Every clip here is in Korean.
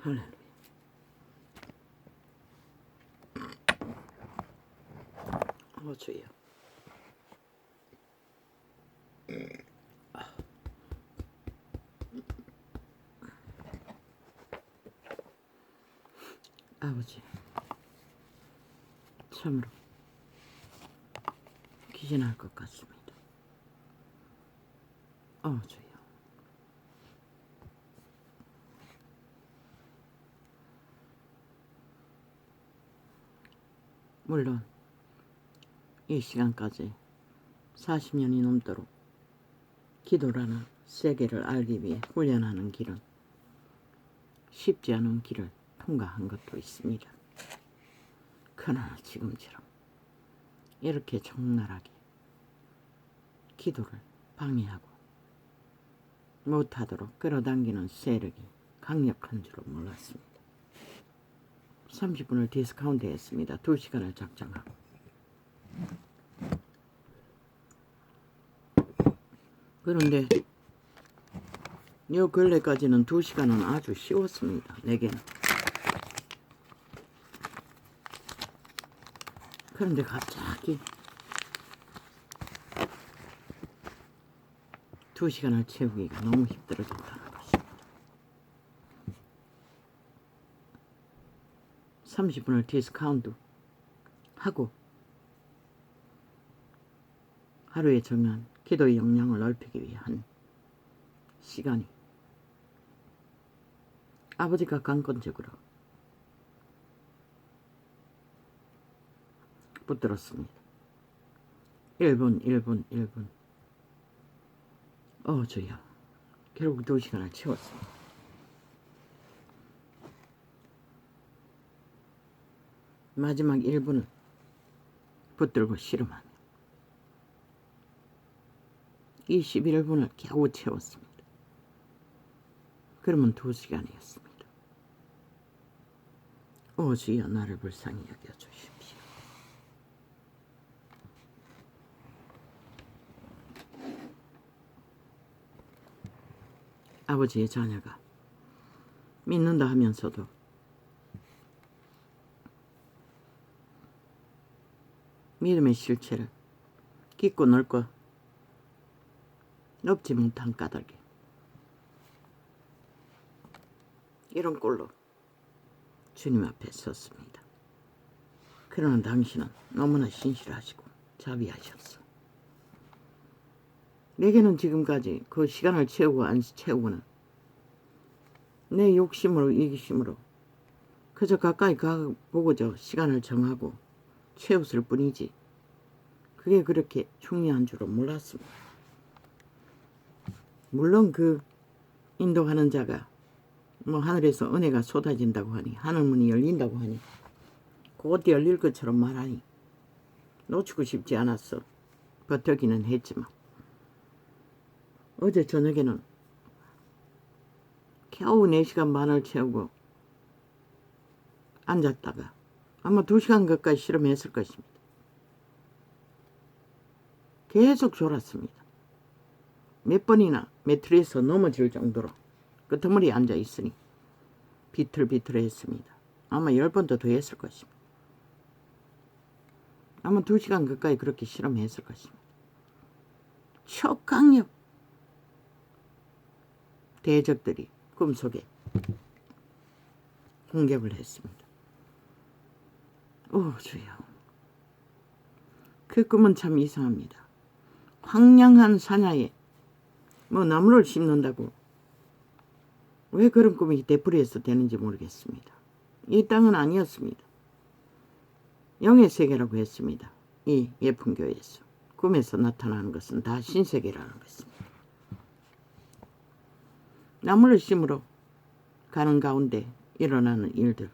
할렐루야. 주여. 아버지, 참으로 기진할 것 같습니다. 주여. 물론 이 시간까지 40년이 넘도록 기도라는 세계를 알기 위해 훈련하는 길은 쉽지 않은 길을 통과한 것도 있습니다. 그러나 지금처럼 이렇게 적나라하게 기도를 방해하고 못하도록 끌어당기는 세력이 강력한 줄은 몰랐습니다. 30분을 디스카운트 했습니다. 2시간을 작정하고. 그런데 요 근래까지는 2시간은 아주 쉬웠습니다. 내게는. 그런데 갑자기 2시간을 채우기가 너무 힘들어졌다는 것입니다. 30분을 디스카운트 하고 하루에 정한 기도의 역량을 넓히기 위한 시간이 아버지가 강권적으로 붙들었습니다. 1분. 주여. 결국 2시간을 채웠습니다. 마지막 1분을 붙들고 씨름하며 21분을 겨우 채웠습니다. 그러면 2시간이었습니다. 주여, 나를 불쌍히 여겨주십시오. 아버지의 자녀가 믿는다 하면서도 믿음의 실체를 깊고 넓고 넓지 못한 까닭에 이런 꼴로 주님 앞에 섰습니다. 그러나 당신은 너무나 신실하시고 자비하셨어. 내게는 지금까지 그 시간을 채우고 안 채우고는 내 욕심으로 이기심으로 그저 가까이 가보고저 시간을 정하고 채웠을 뿐이지 그게 그렇게 중요한 줄은 몰랐습니다. 물론 그 인도하는 자가 하늘에서 은혜가 쏟아진다고 하니 하늘문이 열린다고 하니 곧 열릴 것처럼 말하니 놓치고 싶지 않았어. 버티기는 했지만 어제 저녁에는 겨우 4시간 반을 채우고 앉았다가 아마 2시간 가까이 실험했을 것입니다. 계속 졸았습니다. 몇 번이나 매트리에서 넘어질 정도로 끄트머리에 앉아 있으니 비틀비틀했습니다. 아마 10번도 더 했을 것입니다. 아마 2시간 가까이 그렇게 실험했을 것입니다. 초강력 대적들이 꿈속에 공격을 했습니다. 주여. 그 꿈은 참 이상합니다. 황량한 산야에 나무를 심는다고 왜 그런 꿈이 되풀이해서 되는지 모르겠습니다. 이 땅은 아니었습니다. 영의 세계라고 했습니다. 이 예쁜 교회에서. 꿈에서 나타나는 것은 다 신세계라는 것입니다. 나무를 심으러 가는 가운데 일어나는 일들.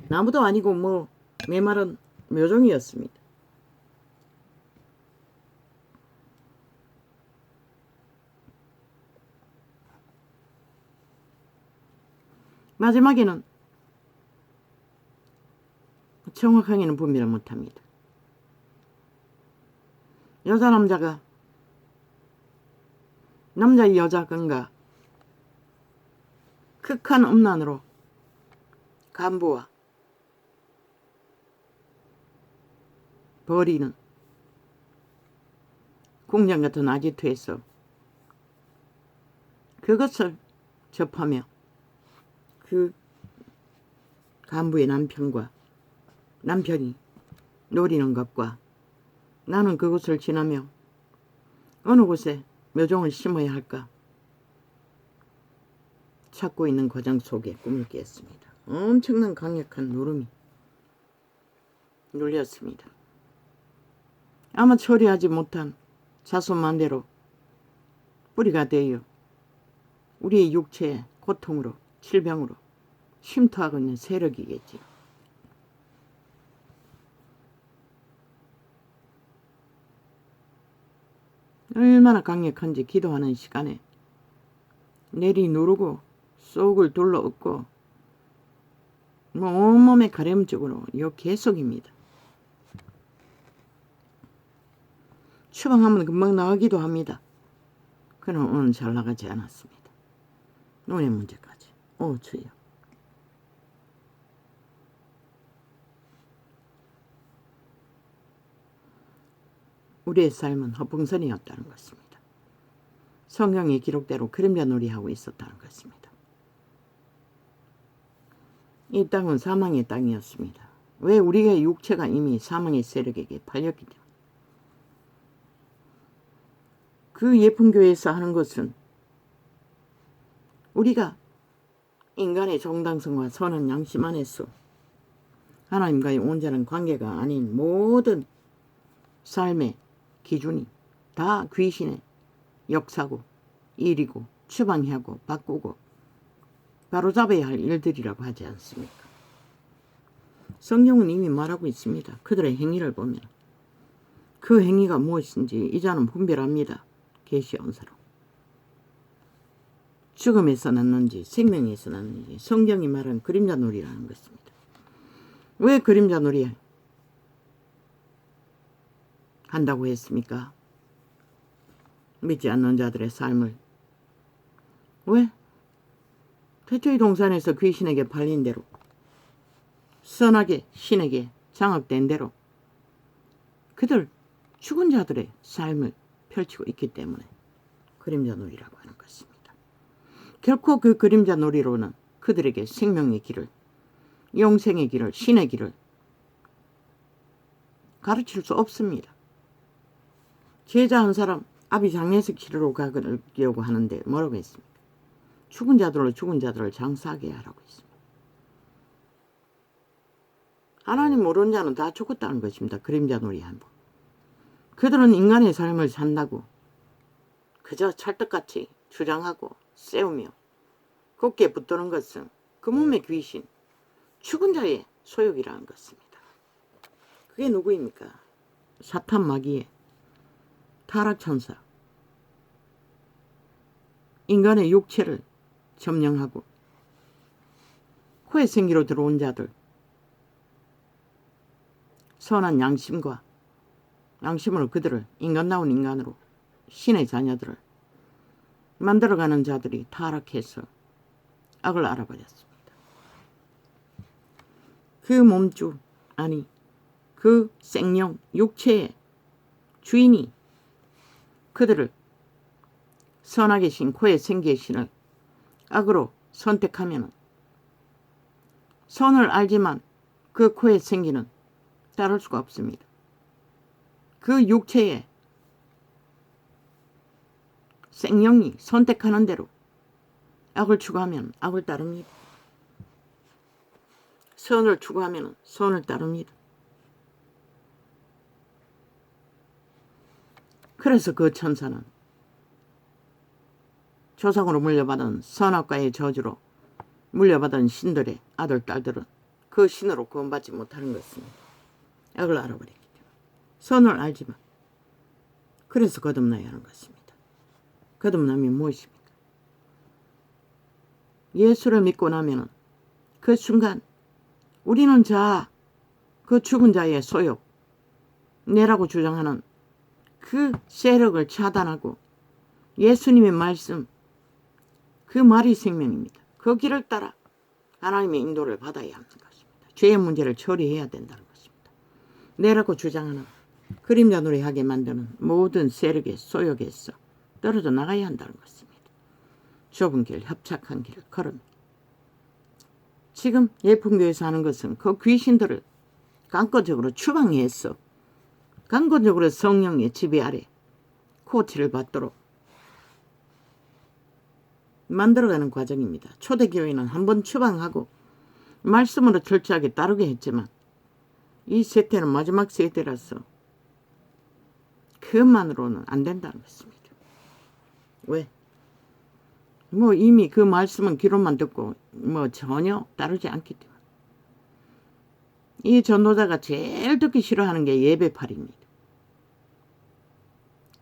나무도 아니고 메마른 묘종이었습니다. 마지막에는 정확하게는 분별을 못합니다. 여자 남자가 남자 여자 건가 극한 음란으로 간부와 벌이는 공장 같은 아지트에서 그것을 접하며 그 간부의 남편이 노리는 것과 나는 그곳을 지나며 어느 곳에 묘종을 심어야 할까 찾고 있는 과정 속에 꿈을 깼습니다. 엄청난 강력한 누름이 눌렸습니다. 아마 처리하지 못한 자손만대로 뿌리가 되어 우리의 육체의 고통으로 질병으로 침투하고 있는 세력이겠지. 얼마나 강력한지 기도하는 시간에 내리 누르고 속을 둘러엎고 온몸에 가려움적으로 요 계속입니다. 추방하면 금방 나가기도 합니다. 그러나 오늘 잘 나가지 않았습니다. 눈의 문제까지. 오 주여. 우리의 삶은 허풍선이었다는 것입니다. 성경의 기록대로 그림자 놀이하고 있었다는 것입니다. 이 땅은 사망의 땅이었습니다. 왜? 우리의 육체가 이미 사망의 세력에게 팔렸기 때문에. 그 예쁜 교회에서 하는 것은 우리가 인간의 정당성과 선한 양심 안에서 하나님과의 온전한 관계가 아닌 모든 삶의 기준이 다 귀신의 역사고 일이고 추방해야 하고 바꾸고 바로잡아야 할 일들이라고 하지 않습니까? 성경은 이미 말하고 있습니다. 그들의 행위를 보면 그 행위가 무엇인지 이자는 분별합니다. 계시언서로. 죽음에서 났는지 생명에서 났는지 성경이 말한 그림자 놀이라는 것입니다. 왜 그림자 놀이 한다고 했습니까? 믿지 않는 자들의 삶을. 왜? 태초의 동산에서 귀신에게 팔린 대로 선하게 신에게 장악된 대로 그들 죽은 자들의 삶을 펼치고 있기 때문에 그림자 놀이라고 하는 것입니다. 결코 그 그림자 놀이로는 그들에게 생명의 길을, 영생의 길을, 신의 길을 가르칠 수 없습니다. 제자 한 사람 아비장례식 치르러 가려고 하는데 뭐라고 했습니까? 죽은 자들을 장사하게 하라고 했습니다. 하나님 모르는 자는 다 죽었다는 것입니다. 그림자 놀이 한 번. 그들은 인간의 삶을 산다고 그저 찰떡같이 주장하고 세우며 굳게 붙드는 것은 그 몸의 귀신, 죽은 자의 소욕이라는 것입니다. 그게 누구입니까? 사탄 마귀의 타락천사, 인간의 육체를 점령하고 코의 생기로 들어온 자들, 선한 양심으로 그들을 인간다운 인간으로 신의 자녀들을 만들어가는 자들이 타락해서 악을 알아버렸습니다. 그 몸주, 아니 그 생명, 육체의 주인이 그들을 선하게 신 코의 생기의 신을 악으로 선택하면 선을 알지만 그 코의 생기는 따를 수가 없습니다. 그 육체의 생명이 선택하는 대로 악을 추구하면 악을 따릅니다. 선을 추구하면 선을 따릅니다. 그래서 그 천사는 조상으로 물려받은 선악과의 저주로 물려받은 신들의 아들, 딸들은 그 신으로 구원받지 못하는 것입니다. 악을 알아버렸기 때문에. 선을 알지만 그래서 거듭나야 하는 것입니다. 거듭남이 무엇입니까? 예수를 믿고 나면 그 순간 우리는 그 죽은 자의 소욕, 내라고 주장하는 그 세력을 차단하고 예수님의 말씀, 그 말이 생명입니다. 그 길을 따라 하나님의 인도를 받아야 하는 것입니다. 죄의 문제를 처리해야 된다는 것입니다. 내라고 주장하는 그림자 노래하게 만드는 모든 세력의 소욕에서 떨어져 나가야 한다는 것입니다. 좁은 길, 협착한 길을 걸으며 지금 예풍교에서 하는 것은 그 귀신들을 강권적으로 추방해서 강권적으로 성령의 지배 아래 코치를 받도록 만들어가는 과정입니다. 초대교회는 한번 추방하고 말씀으로 철저하게 따르게 했지만 이 세대는 마지막 세대라서 그것만으로는 안 된다는 것입니다. 왜? 뭐 이미 그 말씀은 귀로만 듣고 뭐 전혀 따르지 않기 때문에 이 전도자가 제일 듣기 싫어하는 게 예배팔이입니다.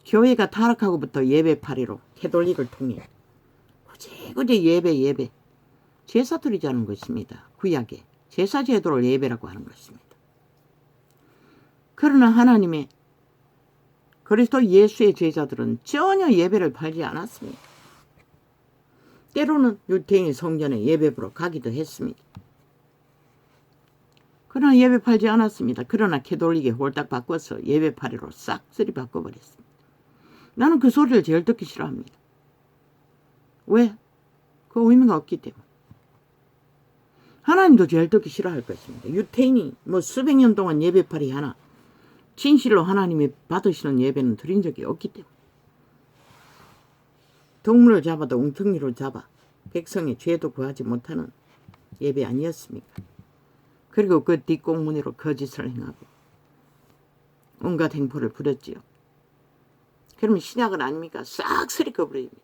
교회가 타락하고부터 예배팔이로 캐톨릭을 통해 굳이 예배 제사 드리자는 것입니다. 구약에 제사 제도를 예배라고 하는 것입니다. 그러나 하나님의 그리스도 예수의 제자들은 전혀 예배를 팔지 않았습니다. 때로는 유태인 성전에 예배 보러 가기도 했습니다. 그러나 예배 팔지 않았습니다. 그러나 캐톨릭에 홀딱 바꿔서 예배 팔이로 싹쓸이 바꿔버렸습니다. 나는 그 소리를 제일 듣기 싫어합니다. 왜? 그 의미가 없기 때문에. 하나님도 제일 듣기 싫어할 것입니다. 유태인이 뭐 수백 년 동안 예배팔이 하나 진실로 하나님이 받으시는 예배는 드린 적이 없기 때문에. 동물을 잡아도 웅텅이로 잡아 백성의 죄도 구하지 못하는 예배 아니었습니까? 그리고 그 뒷공문으로 거짓을 행하고 온갖 행포를 부렸지요. 그러면 신약은 아닙니까? 싹쓸이 꺼버립니다.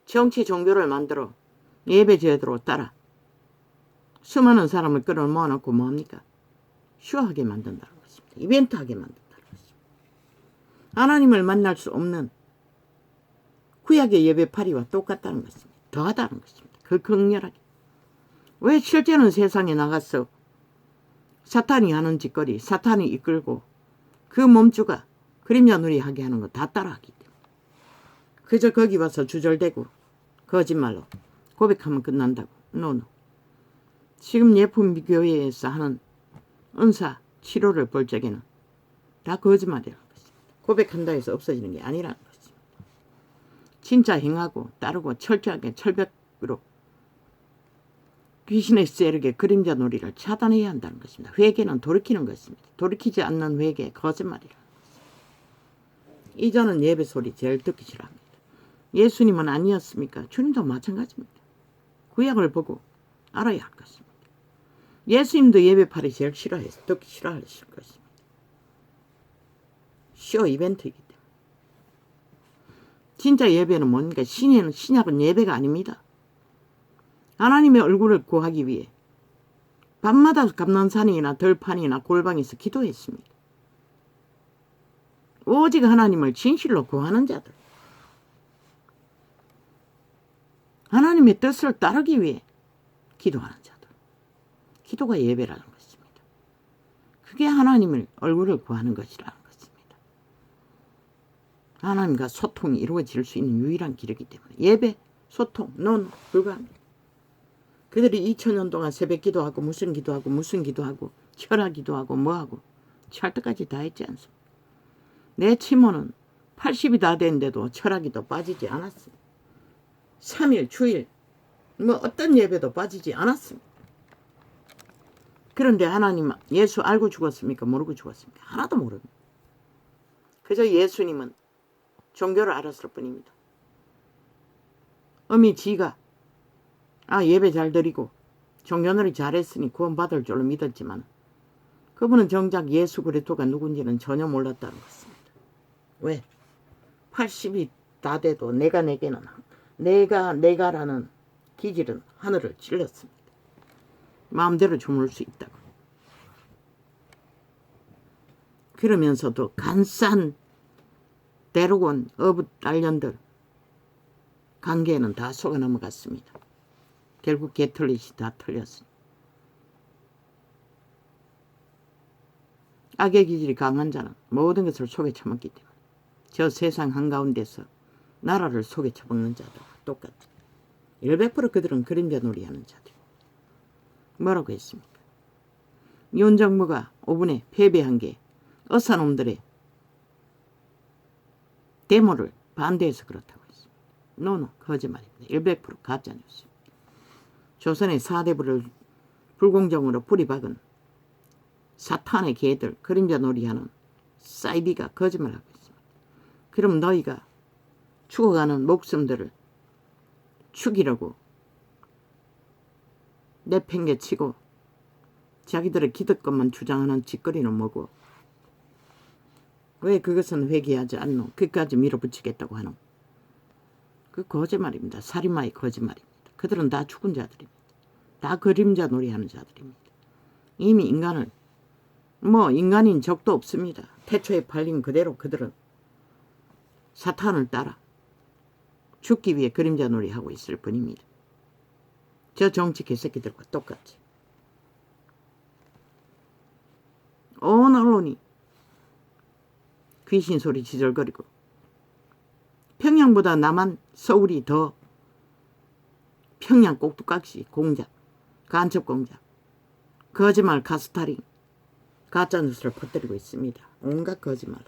정치 종교를 만들어 예배 제도로 따라 수많은 사람을 끌어 모아놓고 뭐합니까? 쇼하게 만든다는 것입니다. 이벤트하게 만든다는 것입니다. 하나님을 만날 수 없는 구약의 예배팔이와 똑같다는 것입니다. 더하다는 것입니다. 그 극렬하게. 왜 실제는 세상에 나가서 사탄이 하는 짓거리, 사탄이 이끌고 그 몸주가 그림자 놀이하게 하는 거 다 따라하기 때문에 그저 거기 와서 주절대고 거짓말로 고백하면 끝난다고. 노노. 지금 예품교회에서 하는 은사 치료를 볼 적에는 다 거짓말이라는 것입니다. 고백한다 해서 없어지는 게 아니라는 것입니다. 진짜 행하고 따르고 철저하게 철벽으로 귀신의 세력의 그림자 놀이를 차단해야 한다는 것입니다. 회개는 돌이키는 것입니다. 돌이키지 않는 회개 거짓말이라는 것입니다. 이전은 예배 소리 제일 듣기 싫어합니다. 예수님은 아니었습니까? 주님도 마찬가지입니다. 구약을 보고 알아야 할 것입니다. 예수님도 예배팔이 제일 싫어해서 듣기 싫어하실 것입니다. 쇼 이벤트이기 때문에. 진짜 예배는 뭡니까? 신약은 예배가 아닙니다. 하나님의 얼굴을 구하기 위해 밤마다 감난산이나 들판이나 골방에서 기도했습니다. 오직 하나님을 진실로 구하는 자들. 하나님의 뜻을 따르기 위해 기도하는 자들. 기도가 예배라는 것입니다. 그게 하나님의 얼굴을 구하는 것이라는 것입니다. 하나님과 소통이 이루어질 수 있는 유일한 길이기 때문에 예배, 소통, 논 불가합니다. 그들이 2000년 동안 새벽 기도하고 무슨 기도하고 철학 기도하고 뭐하고 찰떡까지 다 했지 않습니까? 내 치모는 80이 다 됐는데도 철학이도 빠지지 않았습니다. 3일, 주일 뭐 어떤 예배도 빠지지 않았습니다. 그런데 하나님 예수 알고 죽었습니까? 모르고 죽었습니까? 하나도 모릅니다. 그저 예수님은 종교를 알았을 뿐입니다. 어미 지가 예배 잘 드리고 종교놀이 잘했으니 구원받을 줄로 믿었지만 그분은 정작 예수 그리스도가 누군지는 전혀 몰랐다는 것입니다. 왜? 80이 다 돼도 내게는 내가라는 기질은 하늘을 찔렀습니다. 마음대로 주물 수 있다고. 그러면서도 간산 대로곤 어부 딸년들 관계는 다 속아 넘어갔습니다. 결국 개털릿이 다 털렸습니다. 악의 기질이 강한 자는 모든 것을 속에 처먹기 때문에 저 세상 한가운데서 나라를 속에 처먹는 자들과 똑같죠. 100% 그들은 그림자 놀이하는 자들. 뭐라고 했습니까? 윤 정부가 5분에 패배한 게 어사놈들의 데모를 반대해서 그렇다고 했습니다. 노노, 거짓말입니다. 100% 가짜뉴스. 조선의 4대부를 불공정으로 뿌리박은 사탄의 개들, 그림자 놀이하는 사이비가 거짓말하고 있습니다. 그럼 너희가 죽어가는 목숨들을 죽이려고 내팽개치고 자기들의 기득권만 주장하는 짓거리는 뭐고, 왜 그것은 회개하지 않노? 끝까지 밀어붙이겠다고 하노? 그 거짓말입니다. 살인마의 거짓말입니다. 그들은 다 죽은 자들입니다. 다 그림자 놀이하는 자들입니다. 이미 인간을 인간인 적도 없습니다. 태초에 팔린 그대로 그들은 사탄을 따라 죽기 위해 그림자 놀이하고 있을 뿐입니다. 저 정치 개새끼들과 똑같이. 온 언론이 귀신 소리 지절거리고 평양보다 남한 서울이 더 평양 꼭두각시 공작, 간첩 공작, 거짓말 가스타링, 가짜뉴스를 퍼뜨리고 있습니다. 온갖 거짓말.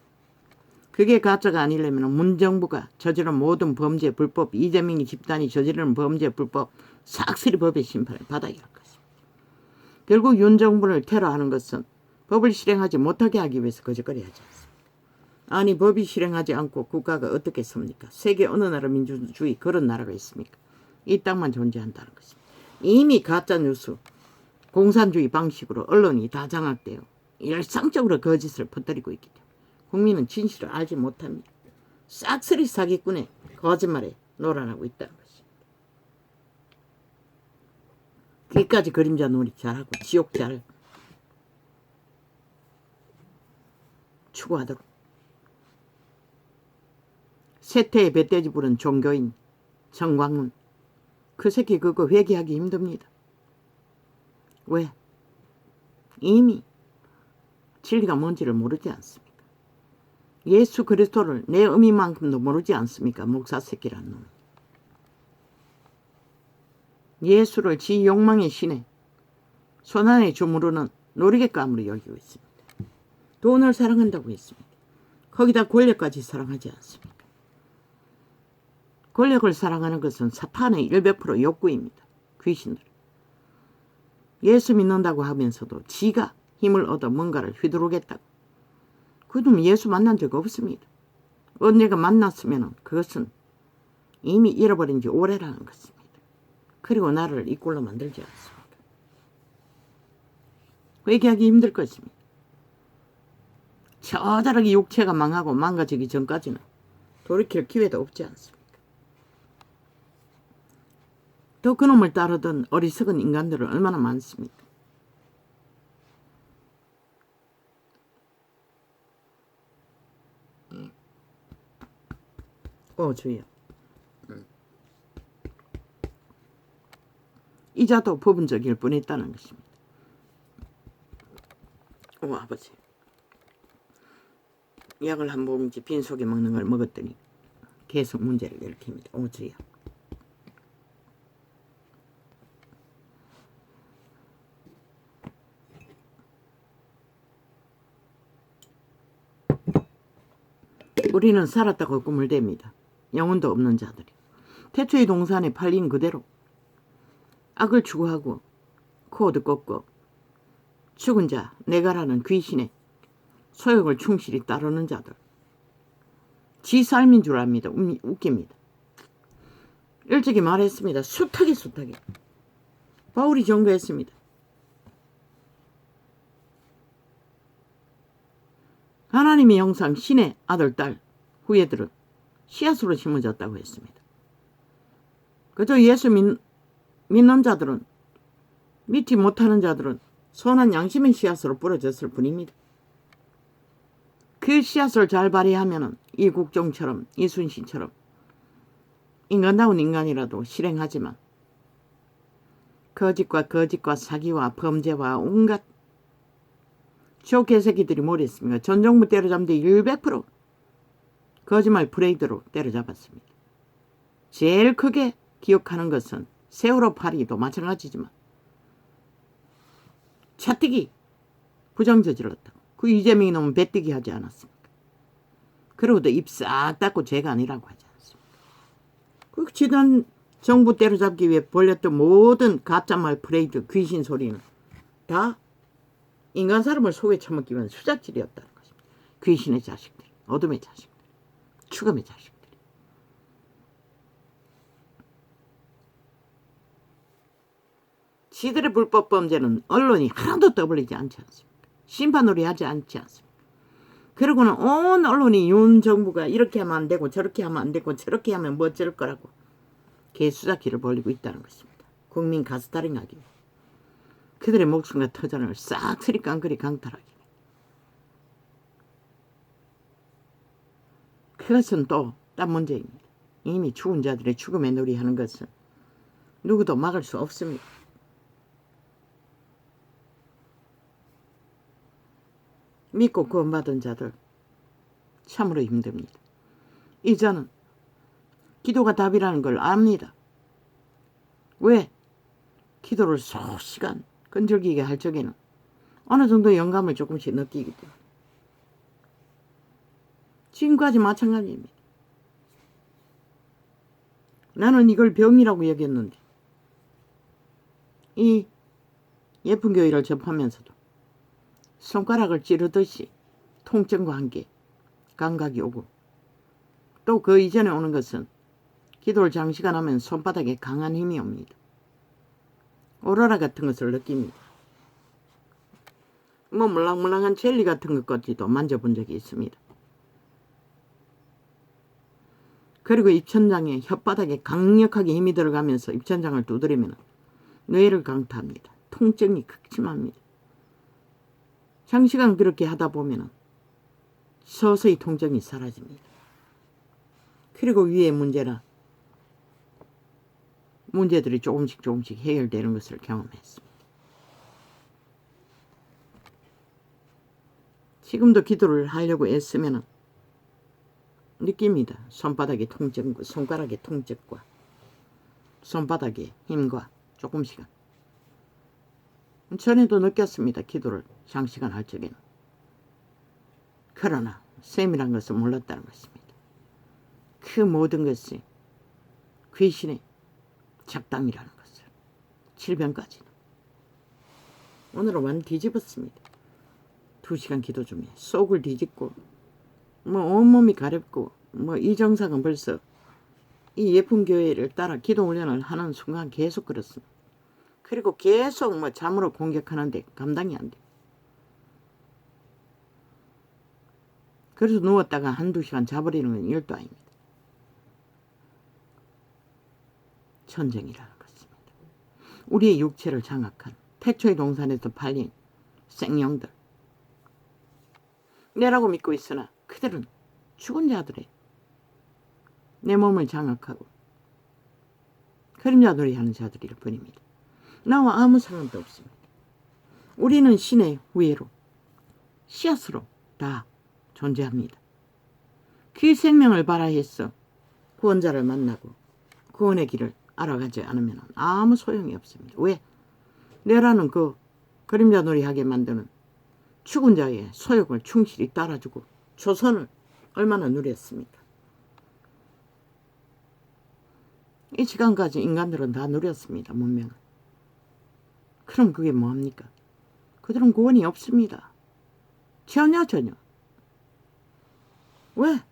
그게 가짜가 아니려면 문정부가 저지른 모든 범죄 불법, 이재명이 집단이 저지르는 범죄 불법 싹쓸이 법의 심판을 받아야 할 것입니다. 결국 윤 정부를 테러하는 것은 법을 실행하지 못하게 하기 위해서 거짓거리 하지 않습니다. 아니 법이 실행하지 않고 국가가 어떻게 섭니까? 세계 어느 나라 민주주의 그런 나라가 있습니까? 이 땅만 존재한다는 것입니다. 이미 가짜뉴스, 공산주의 방식으로 언론이 다 장악되어 일상적으로 거짓을 퍼뜨리고 있기 때문에 국민은 진실을 알지 못합니다. 싹쓸이 사기꾼의 거짓말에 놀아나고 있다는 것입니다. 귀까지 그림자 놀이 잘하고 지옥 잘 추구하도록. 세태의 배돼지 부른 종교인 정광훈, 그 새끼 그거 회개하기 힘듭니다. 왜? 이미 진리가 뭔지를 모르지 않습니까? 예수 그리스도를 내 의미만큼도 모르지 않습니까? 목사 새끼란 놈. 예수를 지 욕망의 신에 손안에 주무르는 놀이개감으로 여기고 있습니다. 돈을 사랑한다고 했습니다. 거기다 권력까지 사랑하지 않습니까? 권력을 사랑하는 것은 사탄의 100% 욕구입니다. 귀신들. 예수 믿는다고 하면서도 지가 힘을 얻어 뭔가를 휘두르겠다고. 그놈 예수 만난 적 없습니다. 언제가 만났으면 그것은 이미 잃어버린 지 오래라는 것입니다. 그리고 나를 이 꼴로 만들지 않습니까? 회개하기 힘들 것입니다. 처절하게 육체가 망하고 망가지기 전까지는 돌이킬 기회도 없지 않습니까? 또 그놈을 따르던 어리석은 인간들은 얼마나 많습니까? 주여. 이자도 법은적일 뻔했다는 것입니다. 아버지. 약을 한 봉지 빈속에 먹는 걸 먹었더니 계속 문제를 일으킵니다. 주여. 우리는 살았다고 꿈을 댑니다. 영혼도 없는 자들이. 태초의 동산에 팔린 그대로 악을 추구하고 코드 꺾고 죽은 자 내가라는 귀신의 소욕을 충실히 따르는 자들. 지 삶인 줄 압니다. 웃깁니다. 일찍이 말했습니다. 숱하게 바울이 전거했습니다. 하나님의 형상 신의 아들 딸 후예들은 씨앗으로 심어졌다고 했습니다. 그저 예수 믿는 자들은, 믿지 못하는 자들은 선한 양심의 씨앗으로 뿌려졌을 뿐입니다. 그 씨앗을 잘 발휘하면 이국종처럼 이순신처럼 인간다운 인간이라도 실행하지만 거짓과 사기와 범죄와 온갖 저 개새끼들이 뭘 했습니까? 전 정부 때려잡는데 100% 거짓말 브레이드로 때려잡았습니다. 제일 크게 기억하는 것은 세월호 8.2도 마찬가지지만 차뜨기 부정 저질렀다고. 그 이재명이 놈은 배뜨기 하지 않았습니까? 그러고도 입 싹 닫고 죄가 아니라고 하지 않습니까? 그 지난 정부 때려잡기 위해 벌렸던 모든 가짜말 브레이드 귀신 소리는 다 인간 사람을 속에 처먹기 위한 수작질이었다는 것입니다. 귀신의 자식들, 어둠의 자식들, 죽음의 자식들. 지들의 불법 범죄는 언론이 하나도 떠벌리지 않지 않습니까? 심판놀이 하지 않지 않습니까? 그러고는 온 언론이 윤 정부가 이렇게 하면 안 되고 저렇게 하면 안 되고 저렇게 하면 뭐 어쩔 거라고 개수작기를 벌리고 있다는 것입니다. 국민 가스타링하기. 그들의 목숨과 터전을 싹 트리깡그리 강탈하기. 그것은 또 딴 문제입니다. 이미 죽은 자들의 죽음의 놀이하는 것은 누구도 막을 수 없습니다. 믿고 구원받은 자들 참으로 힘듭니다. 이자는 기도가 답이라는 걸 압니다. 왜? 기도를 소시간 끈질기게 할 적에는 어느 정도 영감을 조금씩 느끼기 때문에. 지금까지 마찬가지입니다. 나는 이걸 병이라고 여겼는데 이 예쁜 교회를 접하면서도 손가락을 찌르듯이 통증과 함께 감각이 오고 또 그 이전에 오는 것은 기도를 장시간 하면 손바닥에 강한 힘이 옵니다. 오로라 같은 것을 느낍니다. 뭐 물랑물랑한 젤리 같은 것까지도 만져본 적이 있습니다. 그리고 입천장에 혓바닥에 강력하게 힘이 들어가면서 입천장을 두드리면 뇌를 강타합니다. 통증이 극심합니다. 장시간 그렇게 하다 보면 서서히 통증이 사라집니다. 그리고 위의 문제들이 조금씩 해결되는 것을 경험했습니다. 지금도 기도를 하려고 애쓰면 느낍니다. 손바닥의 통증과 손가락의 통증과 손바닥의 힘과 조금씩은. 전에도 느꼈습니다. 기도를 장시간 할 적에는. 그러나 셈이란 것을 몰랐다는 것입니다. 그 모든 것이 귀신의 작당이라는 것을. 질병까지는. 오늘은 완 뒤집었습니다. 2시간 기도 중에 속을 뒤집고 뭐 온몸이 가렵고 뭐 이 정상은 벌써 이 예쁜 교회를 따라 기도 훈련을 하는 순간 계속 그렇습니다. 그리고 계속 뭐 잠으로 공격하는데 감당이 안 돼. 그래서 누웠다가 1-2시간 자버리는 건 일도 아닙니다. 전쟁이라는 것입니다. 우리의 육체를 장악한 태초의 동산에서 팔린 생령들. 내라고 믿고 있으나 그들은 죽은 자들의 내 몸을 장악하고 그림자 놀이하는 자들일 뿐입니다. 나와 아무 상관도 없습니다. 우리는 신의 후예로 씨앗으로 다 존재합니다. 그 생명을 발하해서 구원자를 만나고 구원의 길을 알아가지 않으면 아무 소용이 없습니다. 왜? 내라는 그 그림자 놀이하게 만드는 죽은 자의 소욕을 충실히 따라주고 조선을 얼마나 누렸습니까? 이 시간까지 인간들은 다 누렸습니다. 문명은. 그럼 그게 뭐합니까? 그들은 구원이 없습니다. 전혀. 왜?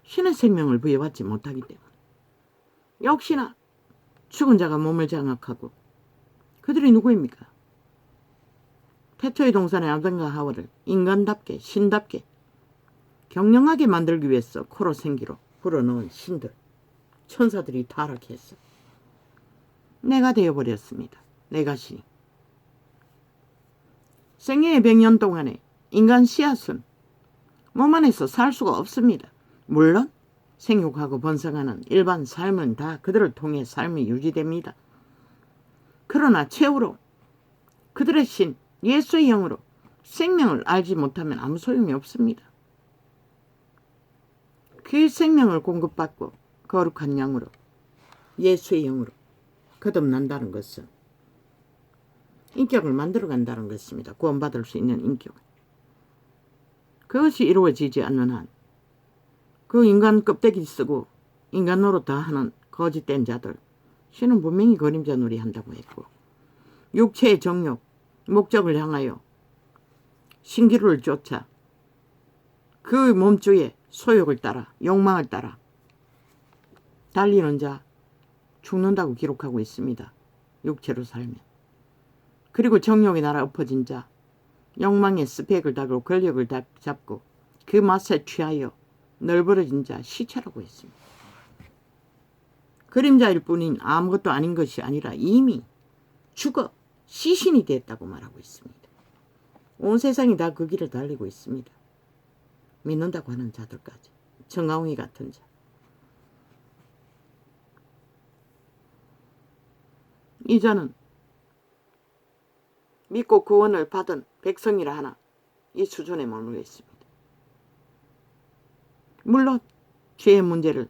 신의 생명을 부여받지 못하기 때문에. 역시나 죽은 자가 몸을 장악하고 그들이 누구입니까? 태초의 동산의 아담과 하와를 인간답게 신답게 경영하게 만들기 위해서 코로 생기로 불어넣은 신들, 천사들이 타락했어. 내가 되어버렸습니다. 내가 신이. 생애의 100년 동안에 인간 씨앗은 몸 안에서 살 수가 없습니다. 물론 생육하고 번성하는 일반 삶은 다 그들을 통해 삶이 유지됩니다. 그러나 최후로 그들의 신 예수의 영으로 생명을 알지 못하면 아무 소용이 없습니다. 그 생명을 공급받고 거룩한 영으로 예수의 영으로 거듭난다는 것은 인격을 만들어간다는 것입니다. 구원받을 수 있는 인격. 그것이 이루어지지 않는 한 그 인간 껍데기 쓰고 인간 노릇 다 하는 거짓된 자들 신은 분명히 그림자 놀이 한다고 했고 육체의 정욕, 목적을 향하여 신기루를 쫓아 그 몸주의 소욕을 따라 욕망을 따라 달리는 자 죽는다고 기록하고 있습니다. 육체로 살면. 그리고 정욕의 나라 엎어진 자 욕망의 스펙을 달고 권력을 잡고 그 맛에 취하여 널브러진 자 시체라고 했습니다. 그림자일 뿐인 아무것도 아닌 것이 아니라 이미 죽어 시신이 됐다고 말하고 있습니다. 온 세상이 다 그 길을 달리고 있습니다. 믿는다고 하는 자들까지. 정아웅이 같은 자. 이 자는 믿고 구원을 받은 백성이라 하나 이 수준에 머물러 있습니다. 물론 죄의 문제를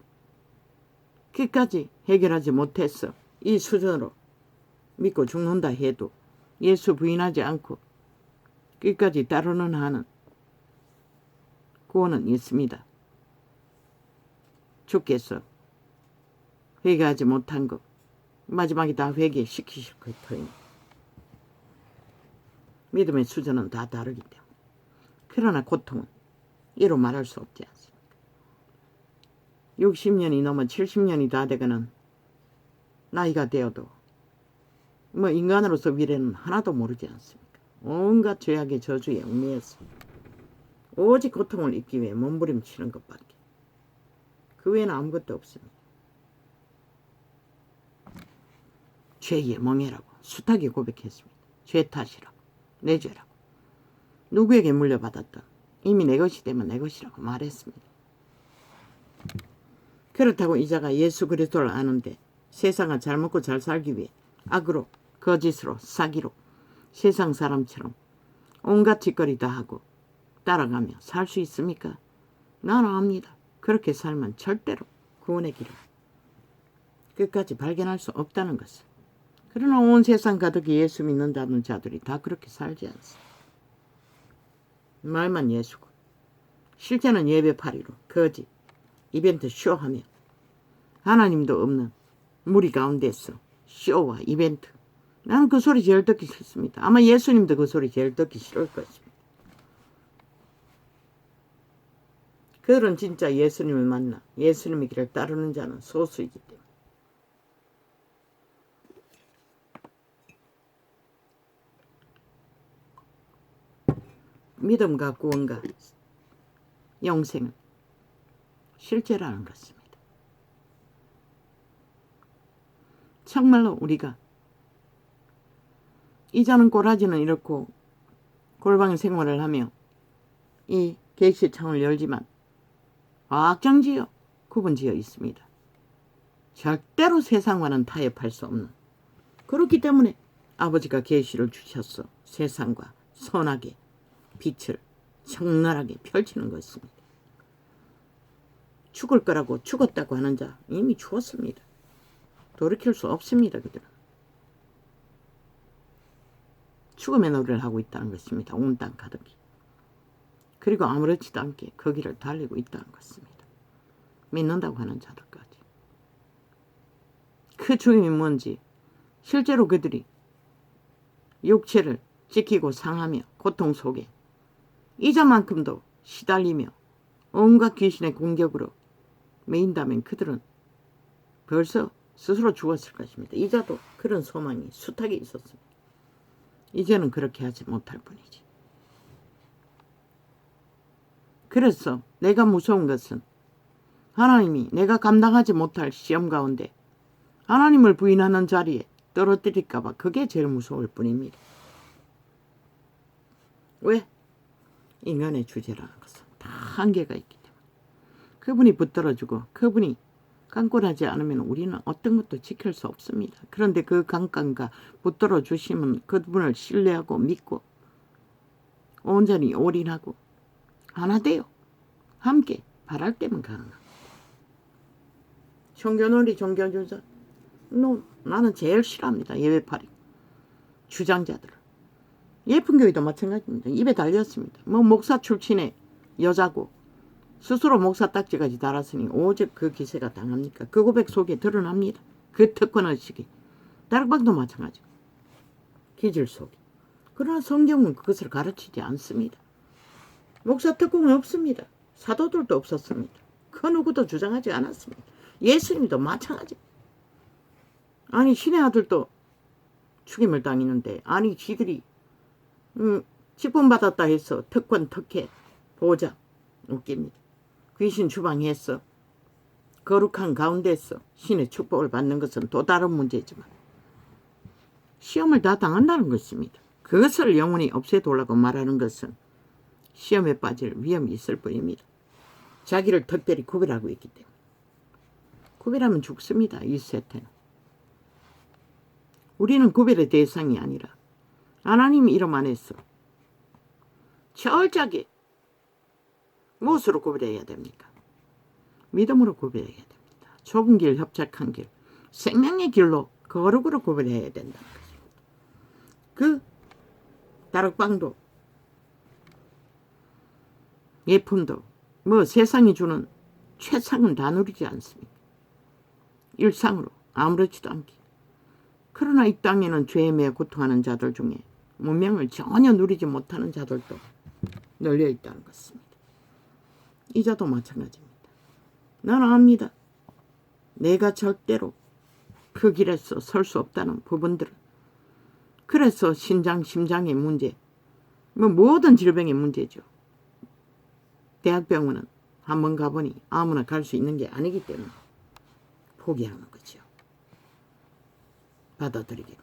끝까지 해결하지 못해서 이 수준으로 믿고 죽는다 해도 예수 부인하지 않고 끝까지 따르는 한은 구원은 있습니다. 주께서 회개하지 못한 것 마지막에 다 회개시키실 터이니 믿음의 수준은 다 다르기 때문에 그러나 고통은 이로 말할 수 없지 않습니까? 60년이 넘어 70년이 다 되거는 나이가 되어도 뭐 인간으로서 미래는 하나도 모르지 않습니까? 온갖 죄악의 저주에 얽매여서 오직 고통을 잊기 위해 몸부림치는 것밖에 그 외에는 아무것도 없습니다. 죄의 멍해라고 숱하게 고백했습니다. 죄 탓이라고 내 죄라고 누구에게 물려받았던 이미 내 것이 되면 내 것이라고 말했습니다. 그렇다고 이자가 예수 그리스도를 아는데 세상을 잘 먹고 잘 살기 위해 악으로 거짓으로 사기로 세상 사람처럼 온갖 짓거리 다 하고 따라가며 살 수 있습니까? 나는 압니다. 그렇게 살면 절대로 구원의 길을 끝까지 발견할 수 없다는 것을. 그러나 온 세상 가득히 예수 믿는다는 자들이 다 그렇게 살지 않습니다. 말만 예수고 실제는 예배파리로 거짓 이벤트 쇼하며 하나님도 없는 무리 가운데서 쇼와 이벤트. 나는 그 소리 제일 듣기 싫습니다. 아마 예수님도 그 소리 제일 듣기 싫을 것입니다. 그들은 진짜 예수님을 만나 예수님의 길을 따르는 자는 소수이기 때문에 믿음과 구원과 영생은 실제라는 것입니다. 정말로 우리가 이자는 꼬라지는 이렇고 골방의 생활을 하며 이 계시창을 열지만 확정지어 구분지어 있습니다. 절대로 세상과는 타협할 수 없는 그렇기 때문에 아버지가 계시를 주셨어 세상과 선하게 빛을 적나라하게 펼치는 것입니다. 죽을 거라고 죽었다고 하는 자 이미 죽었습니다. 돌이킬 수 없습니다. 그들은. 죽음의 노래를 하고 있다는 것입니다. 온 땅 가득히. 그리고 아무렇지도 않게 그 길을 달리고 있다는 것입니다. 믿는다고 하는 자들까지. 그 죽음이 뭔지 실제로 그들이 육체를 지키고 상하며 고통 속에 이자만큼도 시달리며 온갖 귀신의 공격으로 매인다면 그들은 벌써 스스로 죽었을 것입니다. 이자도 그런 소망이 숱하게 있었습니다. 이제는 그렇게 하지 못할 뿐이지. 그래서 내가 무서운 것은 하나님이 내가 감당하지 못할 시험 가운데 하나님을 부인하는 자리에 떨어뜨릴까 봐 그게 제일 무서울 뿐입니다. 왜? 인간의 주제라는 것은 다 한계가 있기 때문에 그분이 붙들어주고 그분이 강권하지 않으면 우리는 어떤 것도 지킬 수 없습니다. 그런데 그 강권과 붙들어 주시면 그분을 신뢰하고 믿고 온전히 올인하고 하나 되어 함께 바랄 때면 가능합니다. 종교놀이 종교주자 나는 제일 싫어합니다. 예외파리 주장자들. 예쁜 교회도 마찬가지입니다. 입에 달렸습니다. 뭐 목사 출신의 여자고 스스로 목사 딱지까지 달았으니 오직 그 기세가 당합니까? 그 고백 속에 드러납니다. 그 특권의식이. 다락방도 마찬가지. 기질 속에. 그러나 성경은 그것을 가르치지 않습니다. 목사 특권은 없습니다. 사도들도 없었습니다. 그 누구도 주장하지 않았습니다. 예수님도 마찬가지입니다. 아니 신의 아들도 죽임을 당했는데 아니 지들이 직분받았다 해서 특권 특혜 보장 웃깁니다. 귀신 주방했어. 거룩한 가운데서 신의 축복을 받는 것은 또 다른 문제지만 시험을 다 당한다는 것입니다. 그것을 영원히 없애도라고 말하는 것은 시험에 빠질 위험이 있을 뿐입니다. 자기를 특별히 구별하고 있기 때문에. 구별하면 죽습니다. 이 세태는. 우리는 구별의 대상이 아니라 하나님 이름 안에서 철저하게 무엇으로 구별해야 됩니까? 믿음으로 구별해야 됩니다. 좁은 길, 협착한 길, 생명의 길로 거룩으로 구별해야 된다는 것입니다. 그 다락방도 예품도 뭐 세상이 주는 최상은 다 누리지 않습니다. 일상으로 아무렇지도 않게. 그러나 이 땅에는 죄에 매여 고통하는 자들 중에 문명을 전혀 누리지 못하는 자들도 널려 있다는 것입니다. 이자도 마찬가지입니다. 나는 압니다. 내가 절대로 그 길에서 설 수 없다는 부분들을. 그래서 신장, 심장의 문제, 뭐 모든 질병의 문제죠. 대학병원은 한번 가보니 아무나 갈 수 있는 게 아니기 때문에 포기하는 거죠. 받아들이기로.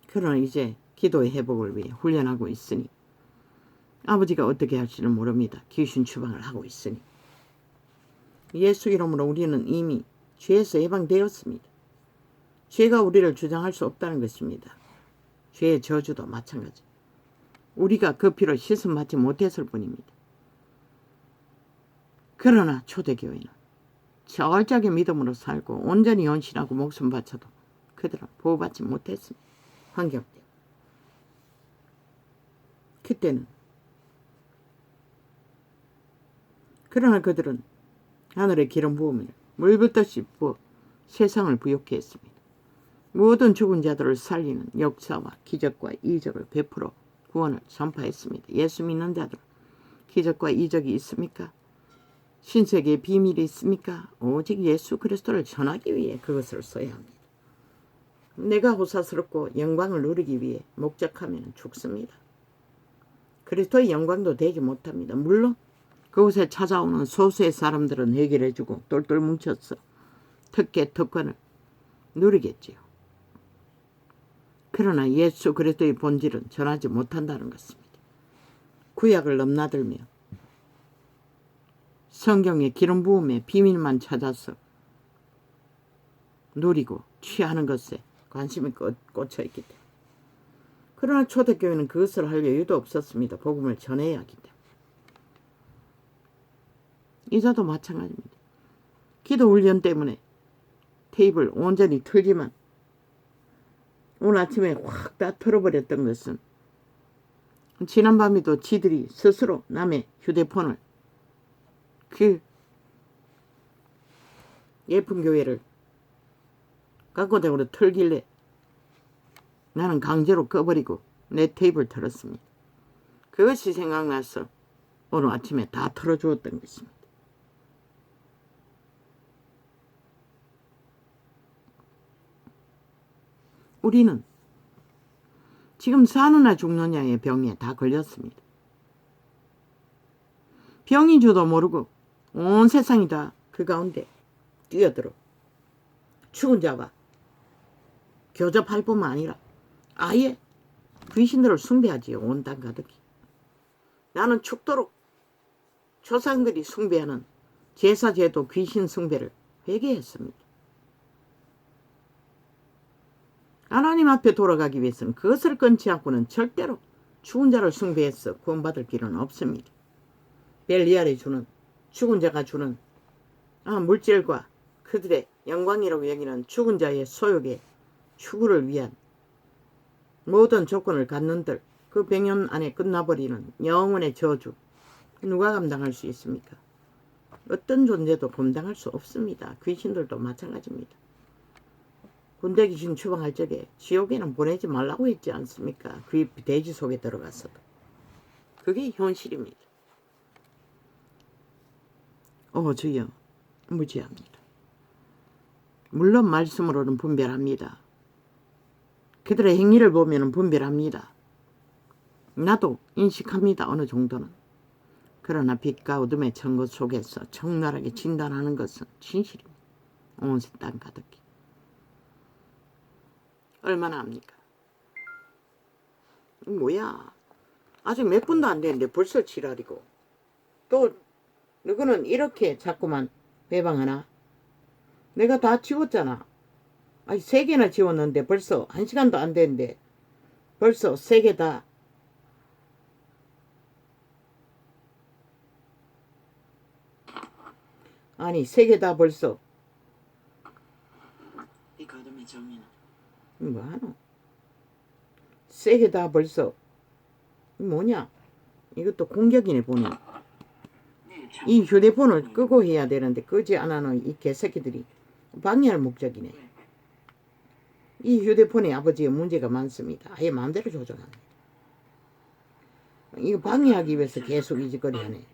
그러나 이제 기도의 회복을 위해 훈련하고 있으니 아버지가 어떻게 할지는 모릅니다. 귀신 추방을 하고 있으니 예수 이름으로 우리는 이미 죄에서 해방되었습니다. 죄가 우리를 주장할 수 없다는 것입니다. 죄의 저주도 마찬가지. 우리가 그 피로 씻음 받지 못했을 뿐입니다. 그러나 초대교회는 철저하게 믿음으로 살고 온전히 헌신하고 목숨 바쳐도 그들은 보호받지 못했습니다. 환경 때문에. 그때는 그러나 그들은 하늘의 기름 부음을 물붓듯이 부어 세상을 부욕케 했습니다. 모든 죽은 자들을 살리는 역사와 기적과 이적을 베풀어 구원을 전파했습니다. 예수 믿는 자들 기적과 이적이 있습니까? 신세계의 비밀이 있습니까? 오직 예수 그리스도를 전하기 위해 그것을 써야 합니다. 내가 호사스럽고 영광을 누리기 위해 목적하면 죽습니다. 그리스도의 영광도 되지 못합니다. 물론 그곳에 찾아오는 소수의 사람들은 해결해주고 똘똘 뭉쳐서 특권을 누리겠지요. 그러나 예수 그리스도의 본질은 전하지 못한다는 것입니다. 구약을 넘나들며 성경의 기름 부음의 비밀만 찾아서 누리고 취하는 것에 관심이 꽂혀있기 때문에. 그러나 초대교회는 그것을 할 여유도 없었습니다. 복음을 전해야 하기 때문에. 이자도 마찬가지입니다. 기도 훈련 때문에 테이블 온전히 틀지만 오늘 아침에 확 다 털어버렸던 것은 지난밤에도 지들이 스스로 남의 휴대폰을 그 예쁜 교회를 갖고다으로 털길래 나는 강제로 꺼버리고 내 테이블 털었습니다. 그것이 생각나서 오늘 아침에 다 털어주었던 것입니다. 우리는 지금 사느냐 죽느냐의 병에 다 걸렸습니다. 병인 줄도 모르고 온 세상이 다 그 가운데 뛰어들어 죽은 자가 교접할 뿐만 아니라 아예 귀신들을 숭배하지요. 온 땅 가득히. 나는 죽도록 조상들이 숭배하는 제사제도 귀신 숭배를 회개했습니다. 하나님 앞에 돌아가기 위해서는 그것을 끊지 않고는 절대로 죽은 자를 숭배해서 구원받을 길은 없습니다. 벨리알이 주는, 죽은 자가 주는 물질과 그들의 영광이라고 여기는 죽은 자의 소욕의 추구를 위한 모든 조건을 갖는들, 그 병연 안에 끝나버리는 영혼의 저주, 누가 감당할 수 있습니까? 어떤 존재도 감당할 수 없습니다. 귀신들도 마찬가지입니다. 군대 귀신 추방할 적에 지옥에는 보내지 말라고 했지 않습니까? 그 돼지 속에 들어가서도. 그게 현실입니다. 주여, 무지합니다. 물론 말씀으로는 분별합니다. 그들의 행위를 보면 분별합니다. 나도 인식합니다. 어느 정도는. 그러나 빛과 어둠의 천국 속에서 적나라하게 진단하는 것은 진실입니다. 온 땅 가득히. 얼마나 합니까? 뭐야, 아직 몇 분도 안 됐는데 벌써 지랄이고. 또 너희는 이렇게 자꾸만 배방하나? 내가 다 지웠잖아. 아니 3개나 지웠는데 벌써 1시간도 안 됐는데 벌써 3개 다. 아니 3개 다 벌써. 이 거듭의 정의는 뭐하노? 3개 다 벌써. 뭐냐? 이것도 공격이네 보니. 이 휴대폰을 끄고 해야 되는데 끄지 않아놓은 이 개새끼들이 방해할 목적이네. 이 휴대폰에 아버지의 문제가 많습니다. 아예 마음대로 조정합니다. 이거 방해하기 위해서 계속 이짓거리 하네.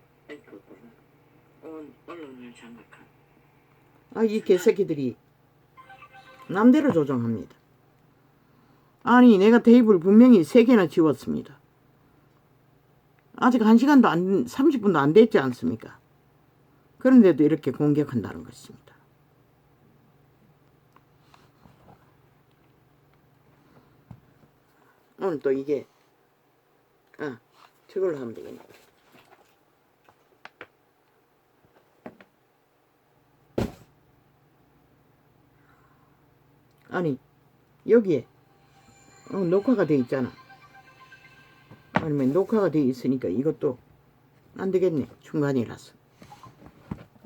이 개새끼들이 맘대로 조정합니다. 아니 내가 테이블 분명히 3개나 지웠습니다. 아직 1시간도 30분도 안 됐지 않습니까? 그런데도 이렇게 공격한다는 것입니다. 오늘 또 이게 저걸로 하면 되겠네. 아니 여기에 녹화가 돼 있잖아. 아니면 녹화가 돼 있으니까 이것도 안 되겠네. 중간이라서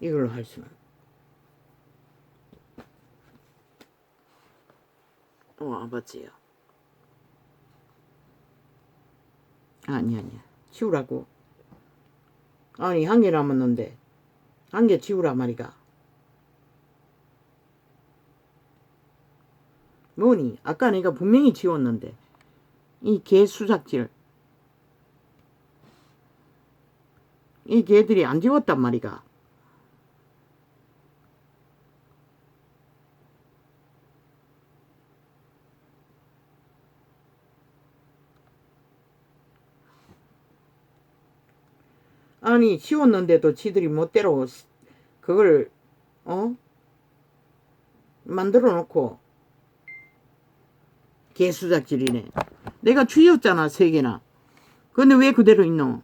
이걸로 할 수는. 아버지요. 아니야 지우라고. 아니 1개 남았는데 1개 지우라 말이가. 뭐니 아까 내가 분명히 지웠는데 이 개 수작질, 이 개들이 안 지웠단 말이가. 아니 지웠는데도 지들이 멋대로 그걸 만들어 놓고 개수작질이네. 내가 지웠잖아 3개나. 근데 왜 그대로 있노?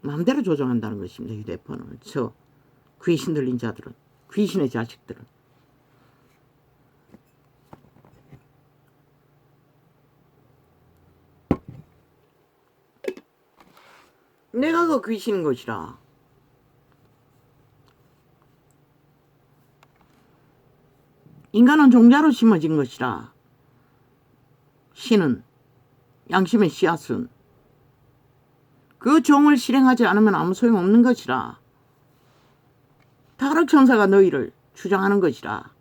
마음대로 조정한다는 것입니다. 휴대폰을. 저 귀신 들린 자들은, 귀신의 자식들은. 내가 그 귀신인 것이라. 인간은 종자로 심어진 것이라. 신은, 양심의 씨앗은 그 종을 실행하지 않으면 아무 소용없는 것이라. 타락천사가 너희를 주장하는 것이라.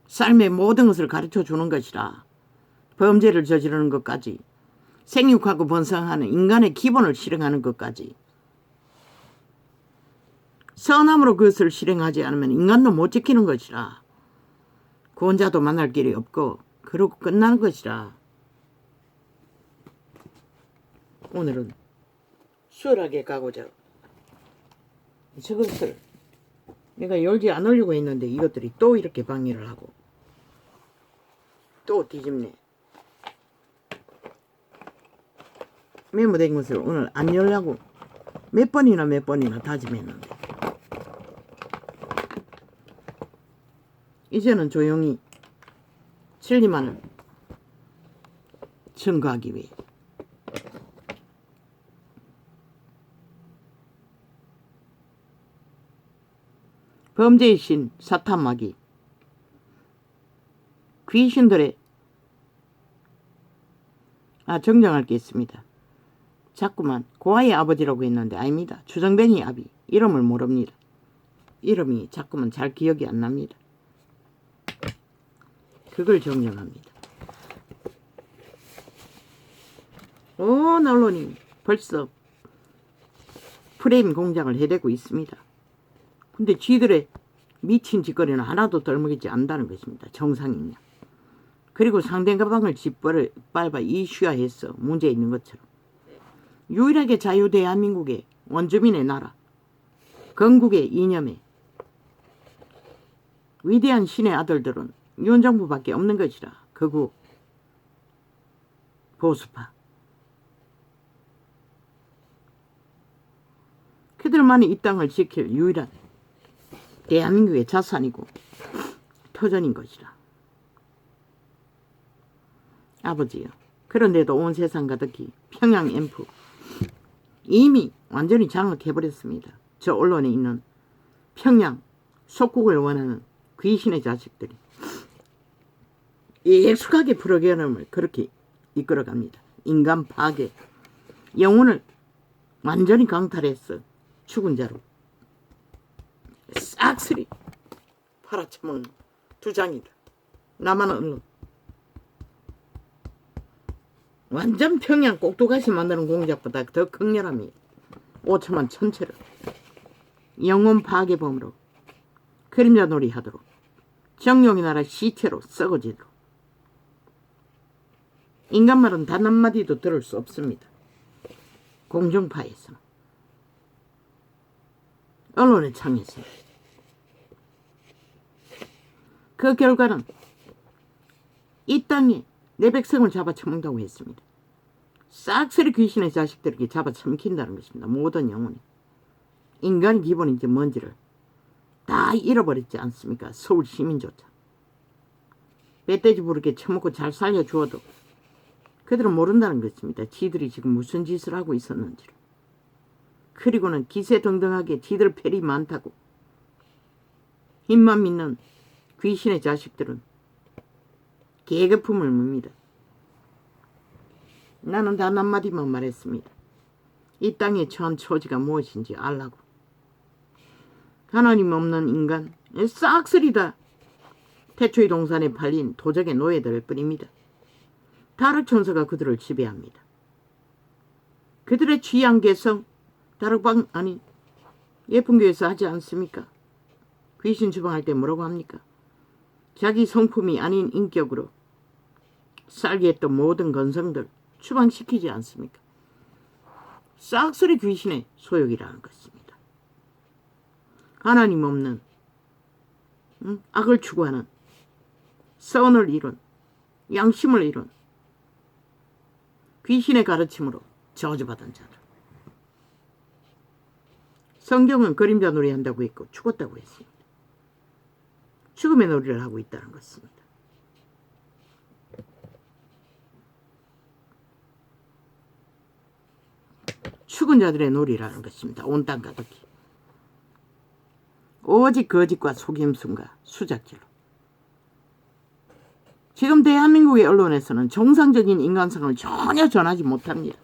삶의 모든 것을 가르쳐 주는 것이라. 범죄를 저지르는 것까지, 생육하고 번성하는 인간의 기본을 실행하는 것까지. 선함으로 그것을 실행하지 않으면 인간도 못 지키는 것이라. 구원자도 만날 길이 없고 그러고 끝나는 것이라. 오늘은 수월하게 가고자 저것을 내가 열지 않으려고 했는데 이것들이 또 이렇게 방해를 하고 또 뒤집네. 메모된 것을 오늘 안 열려고 몇 번이나 다짐했는데 이제는 조용히 진리만을 증거하기 위해 범죄의 신 사탄마귀 귀신들의 정정할 게 있습니다. 자꾸만 고아의 아버지라고 했는데 아닙니다. 주정뱅이 아비 이름을 모릅니다. 이름이 자꾸만 잘 기억이 안 납니다. 그걸 정정합니다. 온 언론이 벌써 프레임 공작을 해대고 있습니다. 근데 쥐들의 미친 짓거리는 하나도 덜먹이지 않는다는 것입니다. 정상이냐. 그리고 상대방을 짓밟아 이슈화해서 문제 있는 것처럼 유일하게 자유 대한민국의 원주민의 나라 건국의 이념에 위대한 신의 아들들은 윤정부밖에 없는 것이라. 극우 보수파 그들만이 이 땅을 지킬 유일한 대한민국의 자산이고 터전인 것이라. 아버지요. 그런데도 온 세상 가득히 평양 앰프 이미 완전히 장악해버렸습니다. 저 언론에 있는 평양 속국을 원하는 귀신의 자식들이 익숙하게 프로그램을 그렇게 이끌어갑니다. 인간 파괴, 영혼을 완전히 강탈해서 죽은 자로 싹쓸이 팔아쳐먹는 두 장이다. 남한 언론 완전 평양 꼭두가시 만드는 공작보다 더 극렬합니다. 5천만 천체를 영혼 파괴범으로 그림자 놀이 하도록 정령의 나라 시체로 썩어지도록 인간 말은 단 한마디도 들을 수 없습니다. 공중파에서 언론의 창에서 그 결과는 이 땅에 내 백성을 잡아쳐먹는다고 했습니다. 싹쓸이 귀신의 자식들에게 잡아쳐먹힌다는 것입니다. 모든 영혼이. 인간의 기본인지 뭔지를 다 잃어버렸지 않습니까? 서울 시민조차. 멧돼지 부르게 처먹고 잘 살려주어도 그들은 모른다는 것입니다. 지들이 지금 무슨 짓을 하고 있었는지를. 그리고는 기세등등하게 지들 펠이 많다고 힘만 믿는 귀신의 자식들은 계급품을 묻니다. 나는 단 한마디만 말했습니다. 이 땅에 처한 처지가 무엇인지 알라고. 하나님 없는 인간 싹쓸이 다 태초의 동산에 팔린 도적의 노예들일 뿐입니다. 다락천사가 그들을 지배합니다. 그들의 취향 개성 다락방 아니 예쁜 교회에서 하지 않습니까? 귀신 주방할 때 뭐라고 합니까? 자기 성품이 아닌 인격으로 살게 했던 모든 건성들 추방시키지 않습니까? 싹쓸이 귀신의 소욕이라는 것입니다. 하나님 없는 악을 추구하는 선을 이룬 양심을 이룬 귀신의 가르침으로 저주받은 자들. 성경은 그림자 놀이 한다고 했고 죽었다고 했습니다. 죽음의 놀이를 하고 있다는 것입니다. 죽은 자들의 놀이라는 것입니다. 온 땅 가득히. 오직 거짓과 속임수가 수작질로. 지금 대한민국의 언론에서는 정상적인 인간성을 전혀 전하지 못합니다.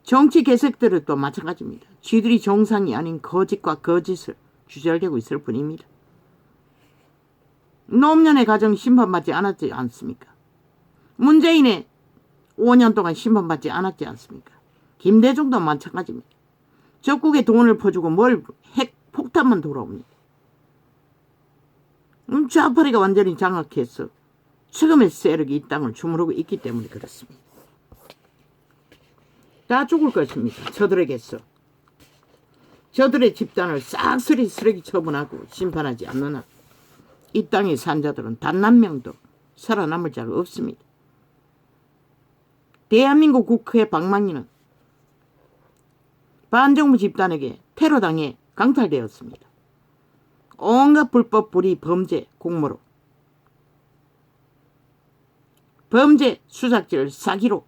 정치 개색들도 마찬가지입니다. 쥐들이 정상이 아닌 거짓과 거짓을 주절되고 있을 뿐입니다. 노무현의 가정 심판받지 않았지 않습니까? 문재인의 5년 동안 심판받지 않았지 않습니까? 김대중도 마찬가지입니다. 적국에 돈을 퍼주고 뭘 핵폭탄만 돌아옵니다. 좌파리가 완전히 장악해서 지금의 세력이 이 땅을 주무르고 있기 때문에 그렇습니다. 다 죽을 것입니다. 저들에게서. 저들의 집단을 싹쓸이 쓰레기 처분하고 심판하지 않는 한 이 땅의 산자들은 단 한 명도 살아남을 자가 없습니다. 대한민국 국회 방망이는 반정부 집단에게 테러당해 강탈되었습니다. 온갖 불법 불의 범죄 공모로 범죄 수작질 사기로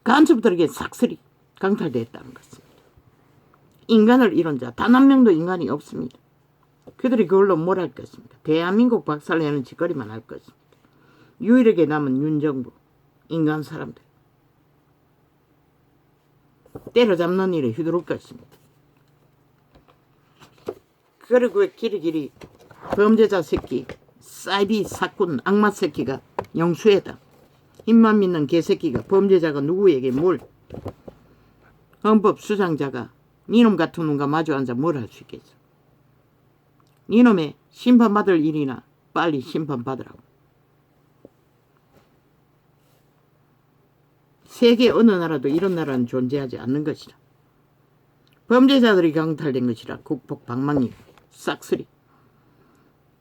간첩들에게 삭슬이 강탈되었다는 것입니다. 인간을 잃은 자 단 한 명도 인간이 없습니다. 그들이 그걸로 뭘 할 것입니까? 대한민국 박살내는 짓거리만 할 것입니다. 유일하게 남은 윤정부 인간 사람들 때려잡는 일에 휘두를 것입니다. 그리고 길이길이 범죄자 새끼 사이비 사꾼 악마 새끼가 영수회다. 힘만 믿는 개새끼가 범죄자가 누구에게 뭘 헌법 수장자가 니놈 같은 놈과 마주 앉아 뭘 할 수 있겠어. 니놈의 심판받을 일이나 빨리 심판받으라고. 세계 어느 나라도 이런 나라는 존재하지 않는 것이라. 범죄자들이 강탈된 것이라. 국폭 방망이 싹쓸이.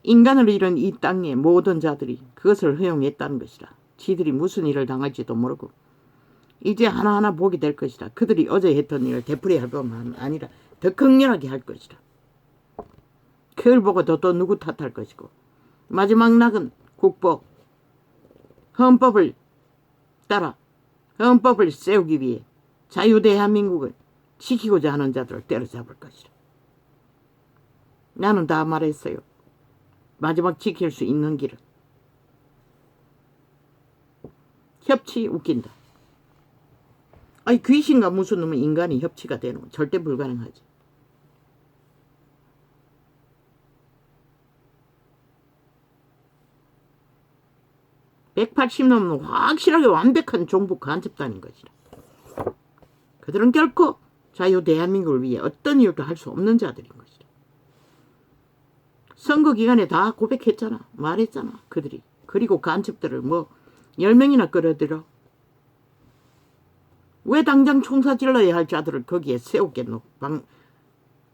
인간을 잃은 이 땅의 모든 자들이 그것을 허용했다는 것이라. 지들이 무슨 일을 당할지도 모르고 이제 하나하나 보게 될 것이라. 그들이 어제 했던 일을 되풀이할 것만 아니라 더 극렬하게 할 것이라. 그걸 보고 또 누구 탓할 것이고 마지막 낙은 국보 헌법을 따라 헌법을 세우기 위해 자유대한민국을 지키고자 하는 자들을 때려잡을 것이라. 나는 다 말했어요. 마지막 지킬 수 있는 길은 협치 웃긴다. 아니 귀신과 무슨 놈은 인간이 협치가 되는 건 절대 불가능하지. (180놈은) 확실하게 완벽한 종북 간첩단인 것이라. 그들은 결코 자유 대한민국을 위해 어떤 일도 할 수 없는 자들인 것이라. 선거 기간에 다 고백했잖아. 말했잖아. 그들이. 그리고 간첩들을 10명이나 끌어들여. 왜 당장 총사 질러야 할 자들을 거기에 세웠겠노.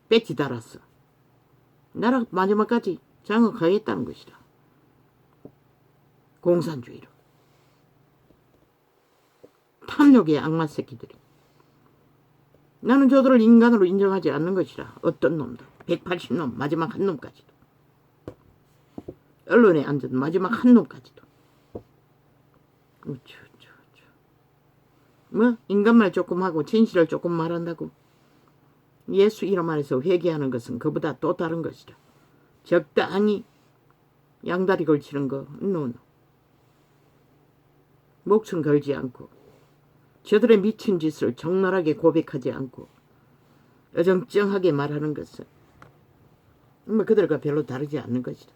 배지 달았어. 나라 마지막까지 장악하겠다는 것이라. 공산주의로. 탐욕의 악마 새끼들이. 나는 저들을 인간으로 인정하지 않는 것이라. 어떤 놈도. 180놈 마지막 한 놈까지도. 언론에 앉은 마지막 한 놈까지도. 인간말 조금 하고 진실을 조금 말한다고. 예수 이름 안에서 회개하는 것은 그보다 또 다른 것이라. 적당히 양다리 걸치는 거 목숨 걸지 않고 저들의 미친 짓을 적나라하게 고백하지 않고 어정쩡하게 말하는 것은 그들과 별로 다르지 않는 것이다.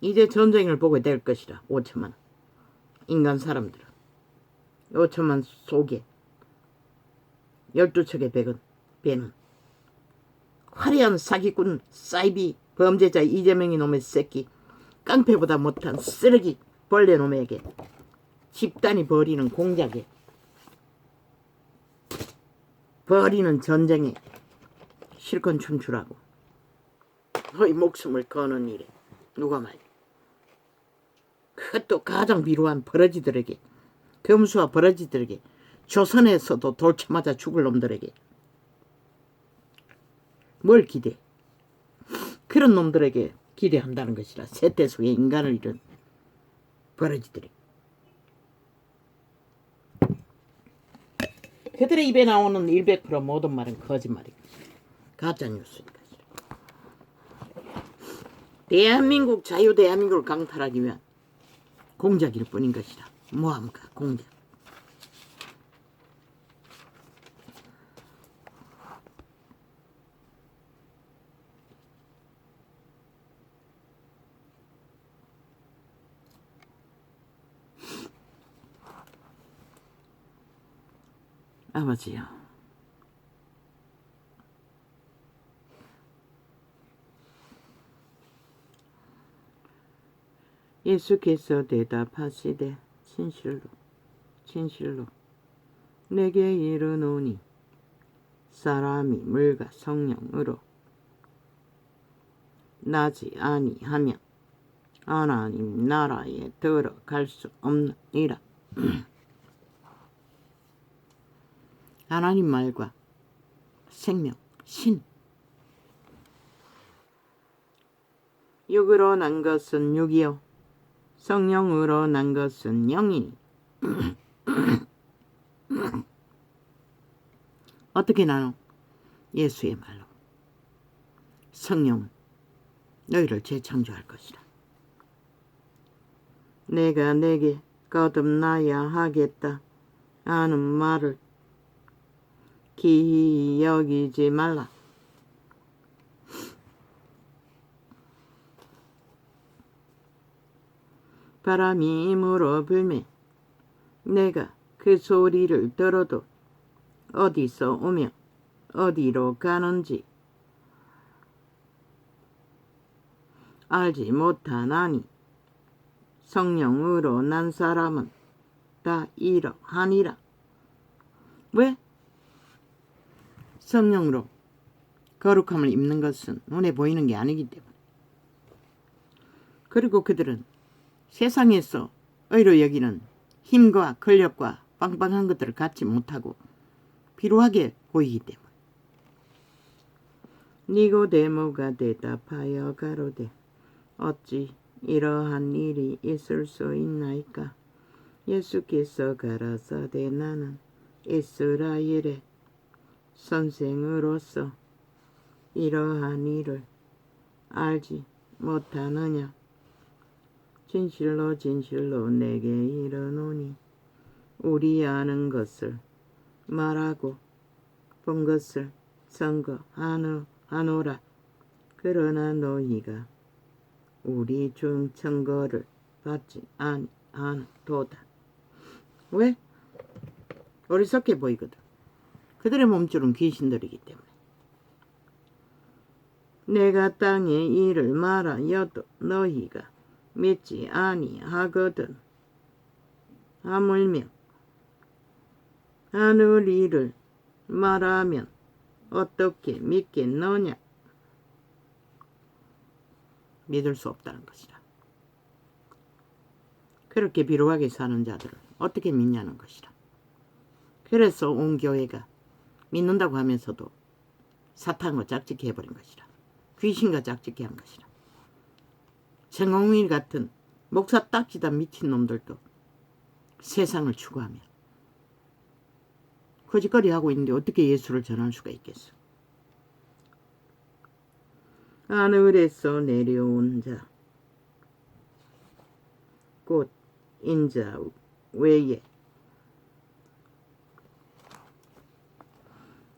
이제 전쟁을 보게 될 것이라. 5천만 인간 사람들은 5천만 속에 12척의 배는 화려한 사기꾼 사이비 범죄자 이재명이 놈의 새끼 깡패보다 못한 쓰레기 벌레 놈에게 집단이 벌이는 공작에 벌이는 전쟁에 실컷 춤추라고 너희 목숨을 거는 일에 누가 말이야. 그것도 가장 비루한 버러지들에게 검수와 버러지들에게 조선에서도 돌쳐맞아 죽을 놈들에게 뭘 기대. 그런 놈들에게 기대한다는 것이라. 세대 속에 인간을 잃은 버러지들이. 그들의 입에 나오는 100% 모든 말은 거짓말이고 가짜뉴스인 것이라. 대한민국 자유 대한민국을 강탈하기 위한 공작일 뿐인 것이라. 모함과 공작. 아버지요. 예수께서 대답하시되 진실로 내게 이르노니 사람이 물과 성령으로 나지 아니하면 하나님 나라에 들어갈 수 없느니라. 하나님 말과 생명, 신. 육으로 난 것은 육이요 성령으로 난 것은 영이니. 어떻게 나눠? 예수의 말로. 성령은 너희를 재창조할 것이라. 내가 내게 거듭나야 하겠다 하는 말을 기히 여기지 말라. 바람이 힘으로 불매 내가 그 소리를 들어도 어디서 오며 어디로 가는지 알지 못하나니 성령으로 난 사람은 다 이러하니라. 왜? 성령으로 거룩함을 입는 것은 눈에 보이는 게 아니기 때문에. 그리고 그들은 세상에서 의로 여기는 힘과 권력과 빵빵한 것들을 갖지 못하고 비루하게 보이기 때문에. 니고데모가 대답하여 가로되 어찌 이러한 일이 있을 수 있나이까? 예수께서 가라사대 나는 이스라엘의 선생으로서 이러한 일을 알지 못하느냐? 진실로 진실로 내게 이르노니 우리 아는 것을 말하고 본 것을 증거하노라. 그러나 너희가 우리 중 증거를 받지 아니하도다. 왜? 어리석게 보이거든. 그들의 몸줄은 귀신들이기 때문에. 내가 땅에 일을 말하여도 너희가 믿지 아니하거든. 하물며 하늘 일을 말하면 어떻게 믿겠느냐? 믿을 수 없다는 것이라. 그렇게 비루하게 사는 자들을 어떻게 믿냐는 것이라. 그래서 온 교회가 믿는다고 하면서도 사탄과 짝짓기 해버린 것이라. 귀신과 짝짓기 한 것이라. 정홍일 같은 목사 딱지다 미친놈들도 세상을 추구하며 거짓거리 하고 있는데 어떻게 예수를 전할 수가 있겠어? 하늘에서 내려온 자, 곧 인자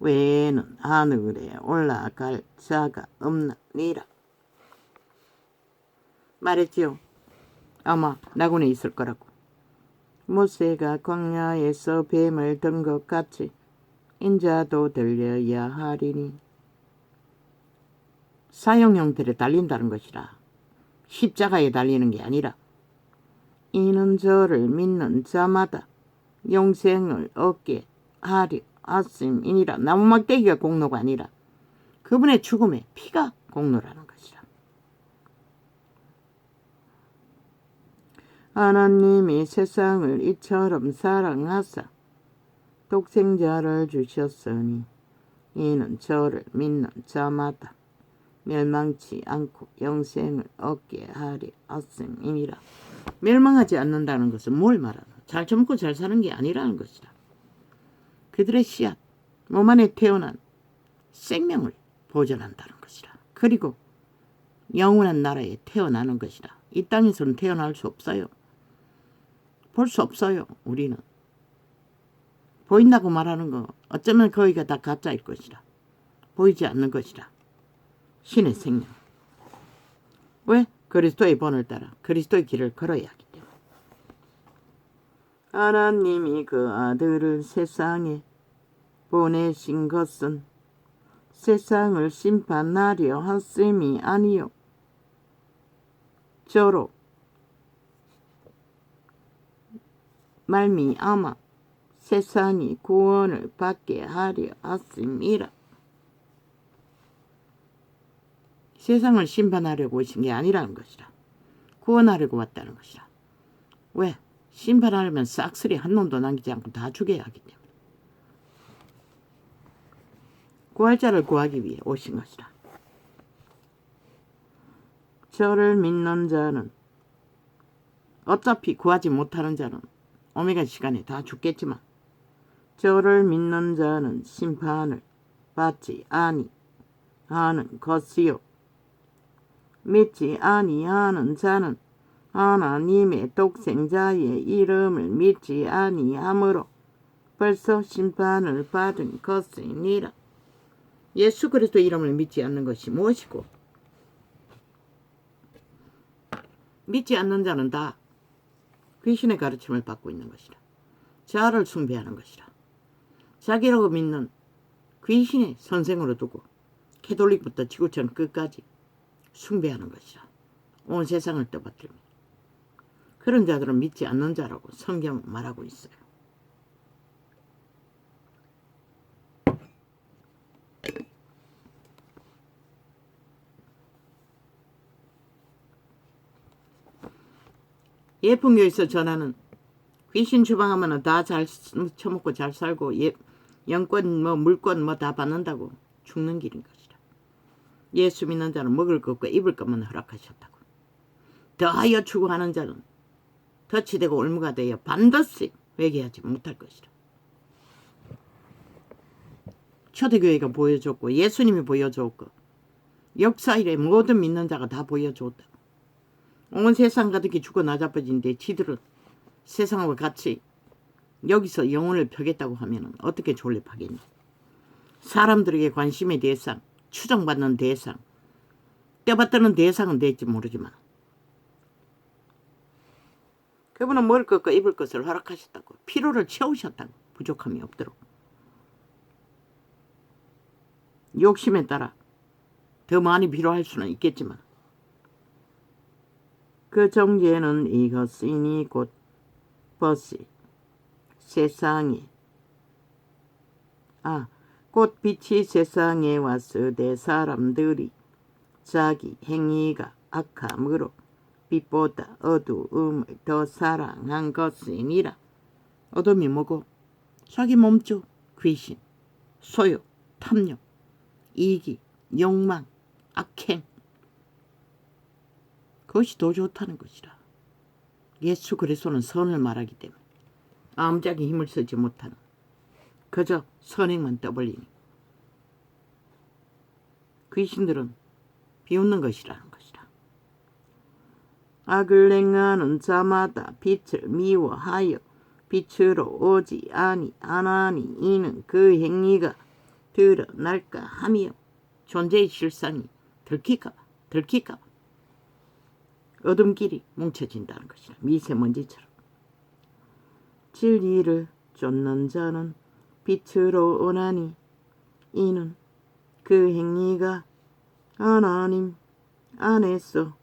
외에는 하늘에 올라갈 자가 없나니라. 말했지요. 아마 낙원에 있을 거라고. 모세가 광야에서 뱀을 든 것 같이 인자도 들려야 하리니. 사형형들에 달린다는 것이라. 십자가에 달리는 게 아니라 이는 저를 믿는 자마다 영생을 얻게 하리 하심이니라. 나무막대기가 공로가 아니라 그분의 죽음에 피가 공로라는 것이라. 하나님이 세상을 이처럼 사랑하사 독생자를 주셨으니 이는 저를 믿는 자마다 멸망치 않고 영생을 얻게 하리 하심이니라. 멸망하지 않는다는 것은 뭘 말하노? 잘 젊고 잘 사는 게 아니라는 것이라. 그들의 씨앗, 몸 안에 태어난 생명을 보존한다는 것이라. 그리고 영원한 나라에 태어나는 것이라. 이 땅에서는 태어날 수 없어요. 볼 수 없어요. 우리는. 보인다고 말하는 거 어쩌면 거기가 다 가짜일 것이라. 보이지 않는 것이라. 신의 생명. 왜? 그리스도의 본을 따라 그리스도의 길을 걸어야 하기 때문에. 하나님이 그 아들을 세상에 보내신 것은 세상을 심판하려 하심이 아니요 저로 말미암아 세상이 구원을 받게 하려 하심이라. 세상을 심판하려고 오신 게 아니라는 것이라. 구원하려고 왔다는 것이라. 왜? 심판하려면 싹쓸이 한 놈도 남기지 않고 다 죽여야 하기 때문에 구할 자를 구하기 위해 오신 것이라. 저를 믿는 자는 어차피 구하지 못하는 자는 오메가 시간에 다 죽겠지만 저를 믿는 자는 심판을 받지 아니하는 것이요 믿지 아니하는 자는 하나님의 독생자의 이름을 믿지 아니하므로 벌써 심판을 받은 것이니라. 예수 그리스도 이름을 믿지 않는 것이 무엇이고 믿지 않는 자는 다 귀신의 가르침을 받고 있는 것이라. 자아를 숭배하는 것이라. 자기라고 믿는 귀신의 선생으로 두고 캐톨릭부터 지구촌 끝까지 숭배하는 것이라. 온 세상을 떠받들며 그런 자들은 믿지 않는 자라고 성경 말하고 있어요. 예쁜 교에서 전하는 귀신 추방하면 다 잘 처먹고 잘 살고 영권 물권 다 받는다고 죽는 길인 것이라. 예수 믿는 자는 먹을 것과 입을 것만 허락하셨다고. 더하여 추구하는 자는 덫이 되고 올무가 되어 반드시 회개하지 못할 것이라. 초대교회가 보여줬고 예수님이 보여줬고 역사 이래 모든 믿는 자가 다 보여줬다. 온 세상 가득히 죽어 나자빠진데 지들은 세상과 같이 여기서 영혼을 펴겠다고 하면 어떻게 존립하겠냐. 사람들에게 관심의 대상, 추정받는 대상, 떼받드는 대상은 될지 모르지만 그분은 먹을 것과 입을 것을 허락하셨다고. 필요를 채우셨다고. 부족함이 없도록. 욕심에 따라 더 많이 필요할 수는 있겠지만 그 정죄는 이것이니 곧 벗이 세상에 곧 빛이 세상에 왔으되 사람들이 자기 행위가 악함으로 빛보다 어두움을 더 사랑한 것이니라. 어둠이 뭐고? 자기 몸쪽, 귀신, 소욕, 탐욕, 이기, 욕망, 악행. 그것이 더 좋다는 것이라. 예수 그리스도는 선을 말하기 때문에 아무짝에 힘을 쓰지 못하는 그저 선행만 떠벌리니 귀신들은 비웃는 것이라는 것이라. 악을 행하는 자마다 빛을 미워하여 빛으로 오지 아니하나니 이는 그 행위가 드러날까 하며 존재의 실상이 들킬까 봐 어둠길이 뭉쳐진다는 것이라. 미세먼지처럼. 진리를 쫓는 자는 빛으로 오나니 이는 그 행위가 하나님 안에서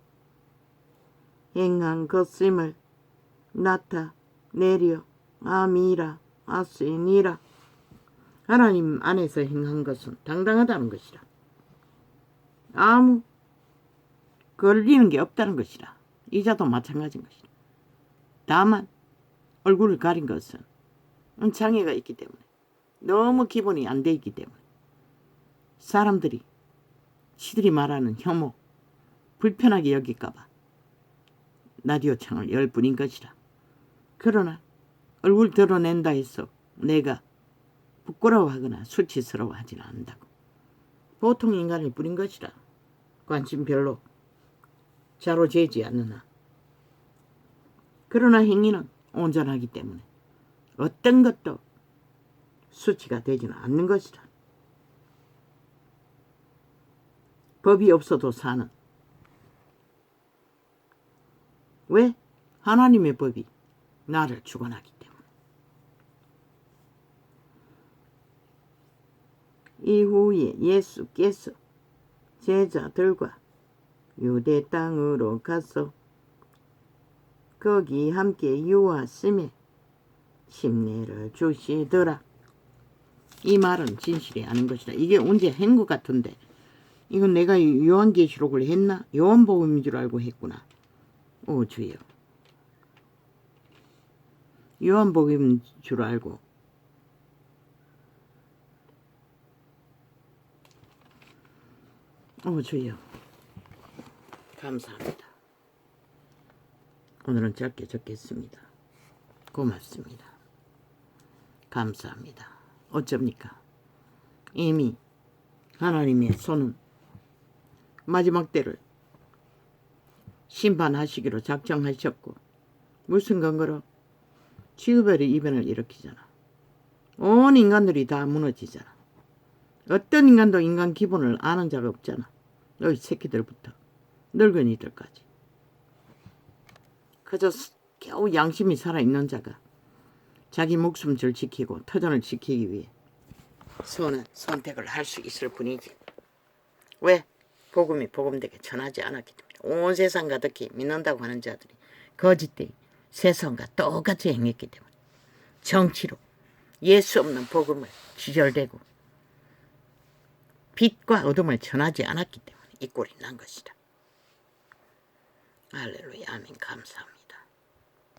행한 것임을 나타내려 함이라 하시니라. 하나님 안에서 행한 것은 당당하다는 것이라. 아무 걸리는 게 없다는 것이라. 이자도 마찬가지인 것이라. 다만 얼굴을 가린 것은 장애가 있기 때문에 너무 기본이 안 돼 있기 때문에 사람들이 시들이 말하는 혐오 불편하게 여길까봐 라디오 창을 열 뿐인 것이라. 그러나 얼굴 드러낸다 해서 내가 부끄러워하거나 수치스러워하지는 않는다고. 보통 인간일 뿐인 것이라. 관심 별로 자로 재지 않느나. 그러나 행위는 온전하기 때문에 어떤 것도 수치가 되지는 않는 것이라. 법이 없어도 사는. 왜? 하나님의 법이 나를 주관하기 때문에. 이후에 예수께서 제자들과 유대 땅으로 가서 거기 함께 유하심에 침례를 주시더라. 이 말은 진실이 아닌 것이다. 이게 언제 한 것 같은데 이건 내가 요한계시록을 했나? 요한복음인 줄 알고 했구나. 오 주여. 요한복음인 줄 알고 주여 감사합니다. 오늘은 짧게 적겠습니다. 고맙습니다. 감사합니다. 어쩝니까? 이미 하나님의 손은 마지막 때를 심판하시기로 작정하셨고 무슨 근거로 지구별의 이변을 일으키잖아. 온 인간들이 다 무너지잖아. 어떤 인간도 인간 기본을 아는 자가 없잖아. 너희 새끼들부터 늙은이들까지. 그저 겨우 양심이 살아있는 자가 자기 목숨을 지키고 터전을 지키기 위해 선택을 할 수 있을 뿐이지. 왜? 복음이 복음되게 전하지 않았기 때문에. 온 세상 가득히 믿는다고 하는 자들이 거짓되이 세상과 똑같이 행했기 때문에. 정치로 예수 없는 복음을 기절대고 빛과 어둠을 전하지 않았기 때문에 이 꼴이 난 것이다. 할렐루야. 아멘. 감사합니다.